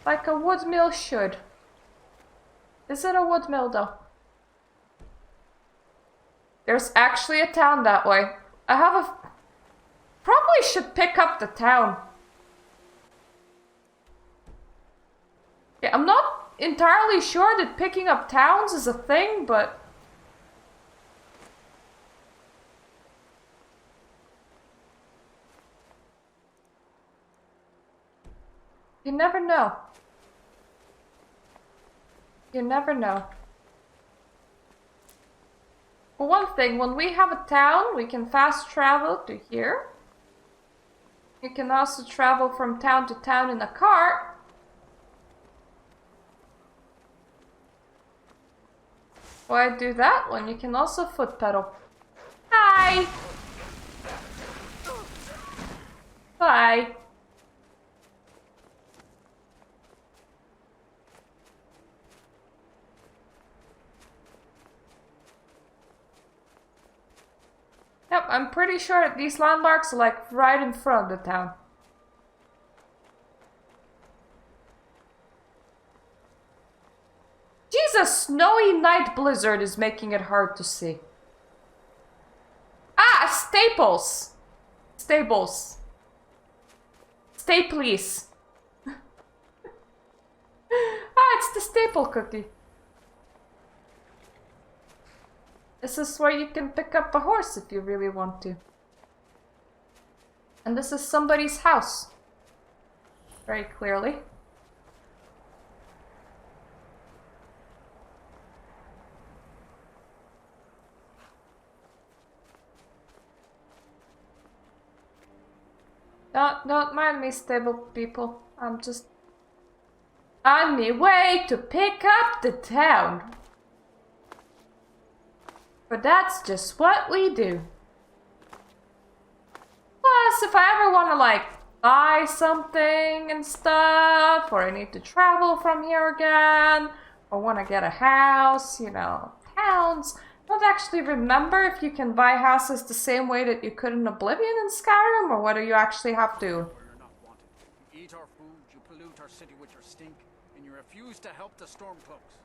Speaker 1: Like a wood mill should. Is it a wood mill though? There's actually a town that way. I have a... Probably should pick up the town. Yeah, I'm not entirely sure that picking up towns is a thing, but... You never know. You never know. For one thing, when we have a town, we can fast travel to here. You can also travel from town to town in a cart. Why do that when you can also foot pedal? Hi! Bye. Yep, I'm pretty sure that these landmarks are like right in front of the town. Jeez, a snowy night blizzard is making it hard to see. Ah, staples! Stables. Staplies. Ah, it's the staple cookie. This is where you can pick up a horse if you really want to. And this is somebody's house. Very clearly. Don't mind me, stable people. I'm just on my way to pick up the town. But that's just what we do. Plus, if I ever want to, like, buy something and stuff, or I need to travel from here again, or want to get a house, you know, towns, don't actually remember if you can buy houses the same way that you could in Oblivion in Skyrim, or whether you actually have to.
Speaker 15: You're not wanted. You eat our food, you pollute our city with your stink, and you refuse to help the Stormcloaks.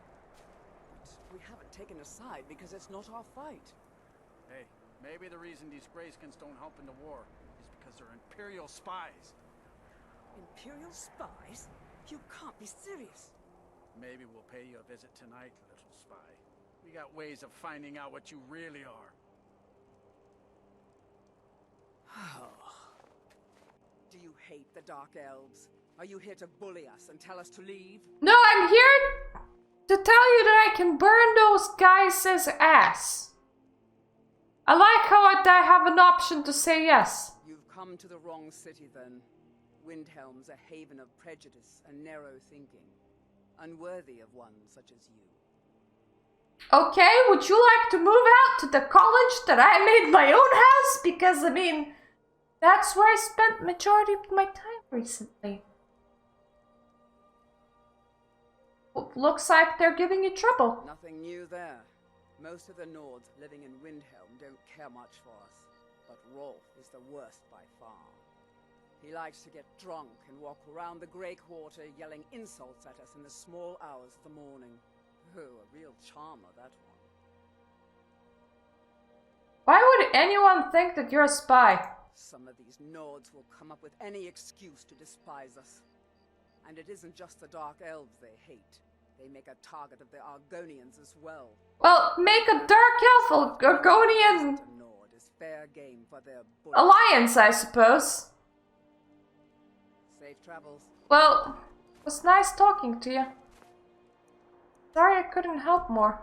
Speaker 16: We haven't taken a side because it's not our fight.
Speaker 15: Hey, maybe the reason these Greyskins don't help in the war is because they're Imperial spies.
Speaker 16: Imperial spies? You can't be serious.
Speaker 15: Maybe we'll pay you a visit tonight, little spy. We got ways of finding out what you really are.
Speaker 16: Do you hate the Dark Elves? Are you here to bully us and tell us to leave?
Speaker 1: No, I'm here to tell you that I can burn those guys' ass. I like how I have an option to say yes.
Speaker 16: You've come to the wrong city then. Windhelm's a haven of prejudice and narrow thinking, unworthy of one such as you.
Speaker 1: Okay, would you like to move out to the college that I made my own house? Because, I mean, that's where I spent majority of my time recently. looks like they're giving you trouble.
Speaker 16: Nothing new there. Most of the Nords living in Windhelm don't care much for us, but Rolf is the worst by far. He likes to get drunk and walk around the Grey Quarter yelling insults at us in the small hours of the morning. Oh, a real charmer, that one.
Speaker 1: Why would anyone think that you're a spy?
Speaker 16: Some of these Nords will come up with any excuse to despise us. And it isn't just the Dark Elves they hate. They make a target of the Argonians as well.
Speaker 1: Well, make a Dark Elf Argonian
Speaker 16: Nord is fair game for their
Speaker 1: alliance, I suppose.
Speaker 16: Safe travels.
Speaker 1: Well, it was nice talking to you. Sorry I couldn't help more.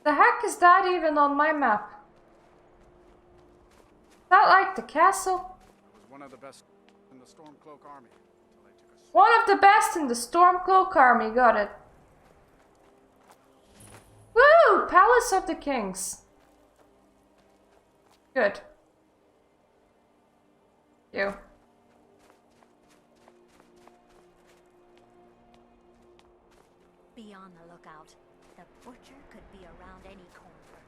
Speaker 1: The heck is that even on my map? Is that like the castle?
Speaker 15: I was one of the best in the Stormcloak army.
Speaker 1: One of the best in the Stormcloak army, got it. Woo! Palace of the Kings. Good. You.
Speaker 11: Be on the lookout. The butcher could be around any corner.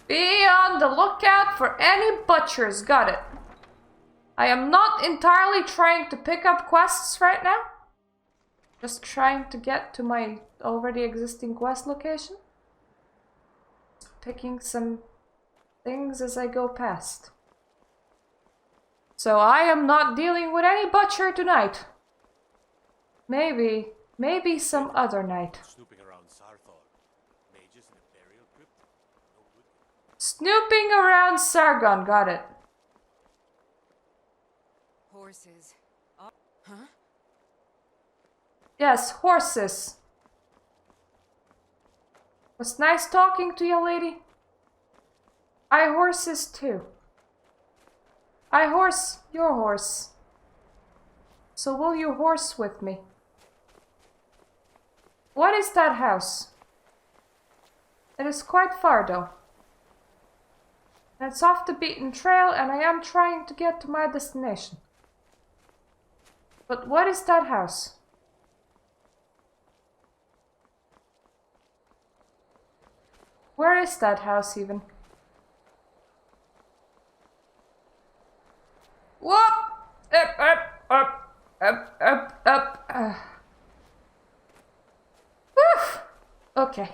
Speaker 1: Be on the lookout for any butchers, got it. I am not entirely trying to pick up quests right now. Just trying to get to my already existing quest location. Picking some things as I go past. So I am not dealing with any butcher tonight. Maybe some other night.
Speaker 3: Snooping around Sarthor. Mages in a burial crypt? No good.
Speaker 1: Snooping around Sargon, got it.
Speaker 4: Horses. Huh?
Speaker 1: Yes, horses. Was nice talking to you, lady. I horses too. I horse your horse. So will you horse with me? What is that house? It is quite far though. And it's off the beaten trail and I am trying to get to my destination. But what is that house? Where is that house even? Whoop! Up. Woof! Okay.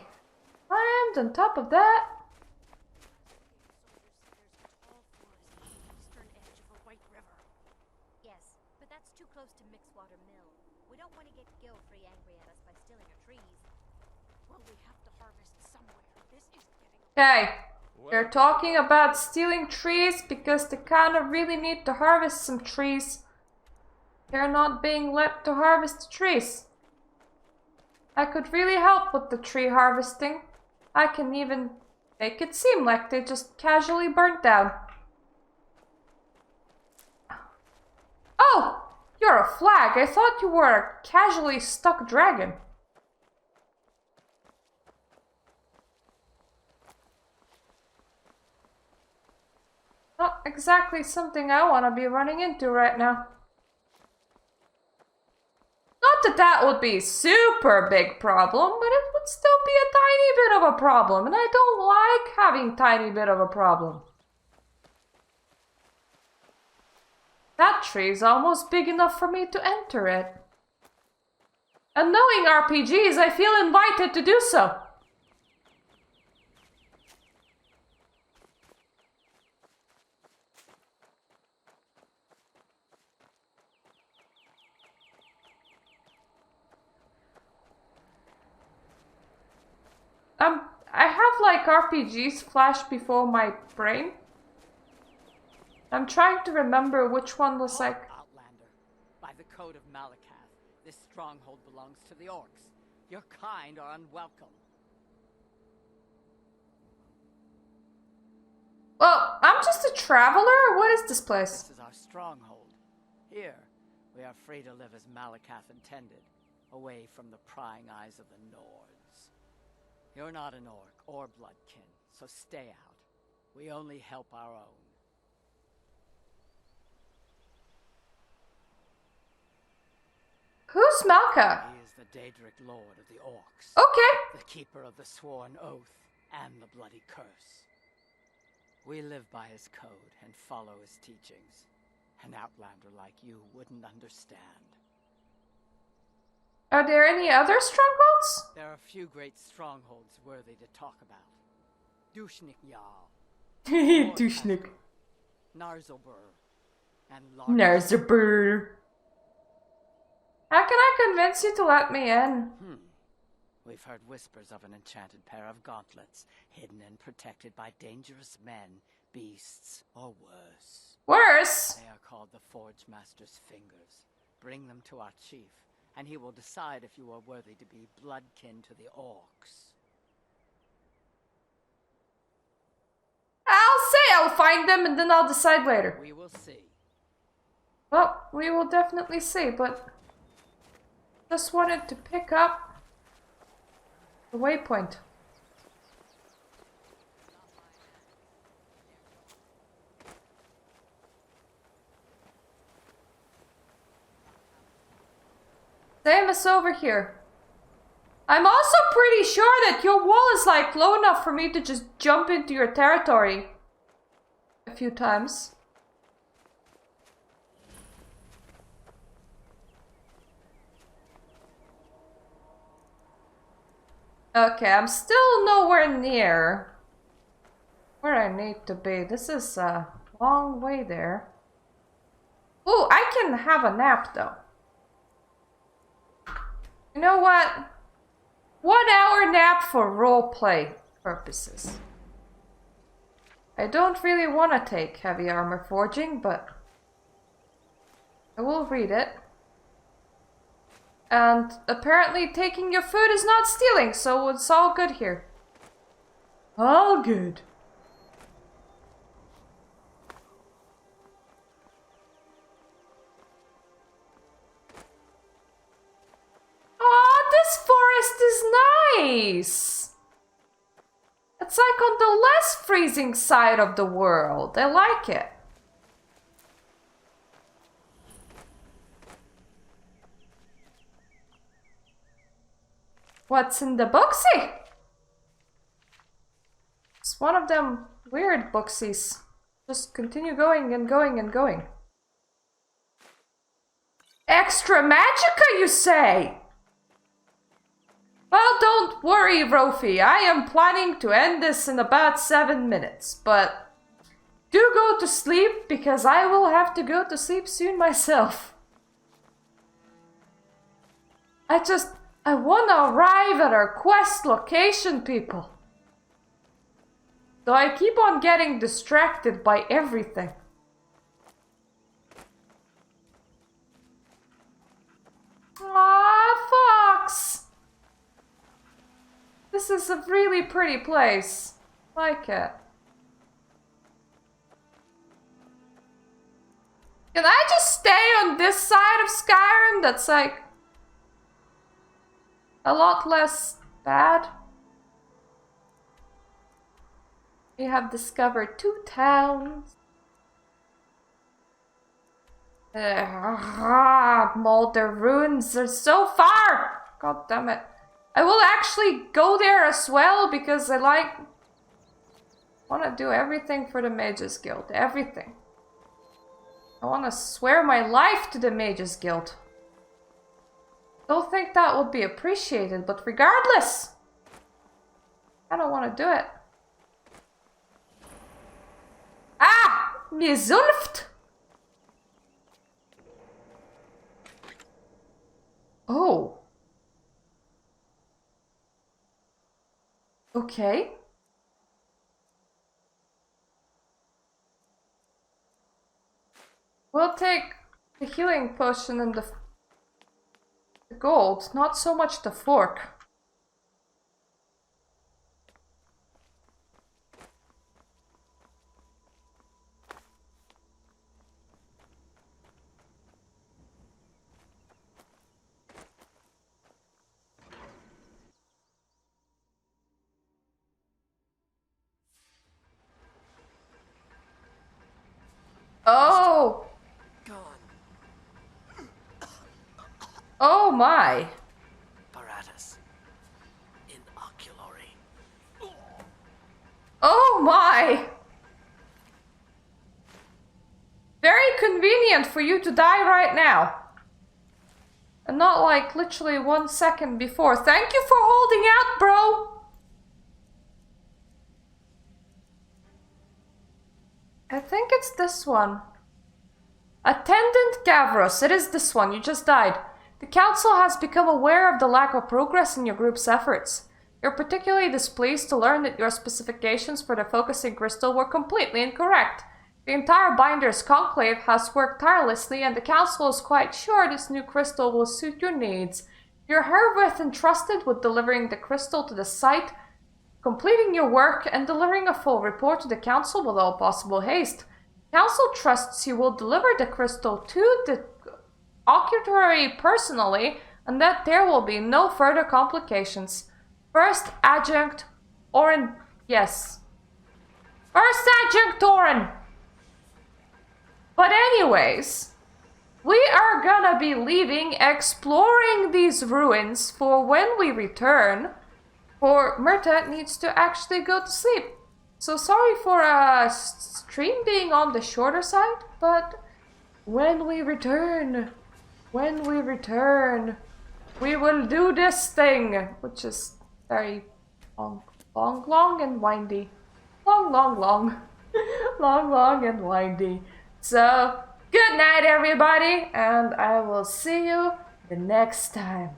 Speaker 1: Climbed on top of that.
Speaker 11: Yes, but that's too close to Mixwater Mill. We don't want to get Gilfrey angry at us by stealing our trees. Well, we have to harvest somewhere. This is getting...
Speaker 1: Okay. They're talking about stealing trees because they kind of really need to harvest some trees. They're not being let to harvest the trees. I could really help with the tree harvesting. I can even make it seem like they just casually burnt down. Oh! You're a flag. I thought you were a casually stuck dragon. Not exactly something I want to be running into right now. Not that that would be a super big problem, but it would still be a tiny bit of a problem, and I don't like having tiny bit of a problem. That tree is almost big enough for me to enter it. And knowing RPGs, I feel invited to do so. I have like RPGs flash before my brain. I'm trying to remember which one was like...
Speaker 17: Outlander, by the code of Malakath, this stronghold belongs to the orcs. Your kind are unwelcome.
Speaker 1: Well, I'm just a traveler? What is this place?
Speaker 17: This is our stronghold. Here, we are free to live as Malakath intended, away from the prying eyes of the Nords. You're not an orc or bloodkin, so stay out. We only help our own.
Speaker 1: Who Who's Malka?
Speaker 17: He is the Daedric Lord of the Orcs.
Speaker 1: Okay.
Speaker 17: The keeper of the sworn oath and the bloody curse. We live by his code and follow his teachings. An outlander like you wouldn't understand.
Speaker 1: Are there any other strongholds?
Speaker 17: There are few great strongholds worthy to talk about. Dushnik Jarl.
Speaker 1: Dushnik.
Speaker 17: Narzobur. And
Speaker 1: Narzobur. How can I convince you to let me in?
Speaker 17: We've heard whispers of an enchanted pair of gauntlets, hidden and protected by dangerous men, beasts, or worse.
Speaker 1: Worse?
Speaker 17: They are called the Forge Master's Fingers. Bring them to our chief, and he will decide if you are worthy to be bloodkin to the orcs.
Speaker 1: I'll say I'll find them and then I'll decide later.
Speaker 17: We will see.
Speaker 1: Well, we will definitely see, but just wanted to pick up the waypoint. Same as over here. I'm also pretty sure that your wall is like low enough for me to just jump into your territory a few times. Okay, I'm still nowhere near where I need to be. This is a long way there. Ooh, I can have a nap though. You know what? 1 hour nap for roleplay purposes. I don't really want to take heavy armor forging, but I will read it. And apparently taking your food is not stealing, so it's all good here. All good. Oh, this forest is nice. It's like on the less freezing side of the world. I like it. What's in the booksy? It's one of them weird booksies. Just continue going and going and going. Extra magicka, you say? Well, don't worry, Rofi. I am planning to end this in about 7 minutes, but do go to sleep because I will have to go to sleep soon myself. I want to arrive at our quest location, people. So I keep on getting distracted by everything. Aw, fox! This is a really pretty place. Like it. Can I just stay on this side of Skyrim that's like a lot less bad? We have discovered 2 towns. Molder ruins are so far! God damn it. I will actually go there as well because I want to do everything for the Mages Guild. Everything. I want to swear my life to the Mages Guild. Don't think that would be appreciated, but regardless, I don't want to do it. Ah! Mir Zunft! Oh. Okay. We'll take the healing potion and the gold, not so much the fork. Oh! Oh my.
Speaker 12: Paratus. Inoculary.
Speaker 1: Oh my. Very convenient for you to die right now. And not like literally 1 second before. Thank you for holding out, bro. I think it's this one. Attendant Gavros. It is this one. You just died. The council has become aware of the lack of progress in your group's efforts. You're particularly displeased to learn that your specifications for the focusing crystal were completely incorrect. The entire Binder's Conclave has worked tirelessly, and the council is quite sure this new crystal will suit your needs. You're herewith entrusted with delivering the crystal to the site, completing your work, and delivering a full report to the council with all possible haste. Council trusts you will deliver the crystal to the occultary personally, and that there will be no further complications. First Adjunct Orin. Yes. First Adjunct Orin. But anyways, we are gonna be leaving, exploring these ruins for when we return. For Myrta needs to actually go to sleep. So sorry for a stream being on the shorter side, but when we return, we will do this thing, which is very long and windy. Long, long and windy. So, good night everybody, and I will see you the next time.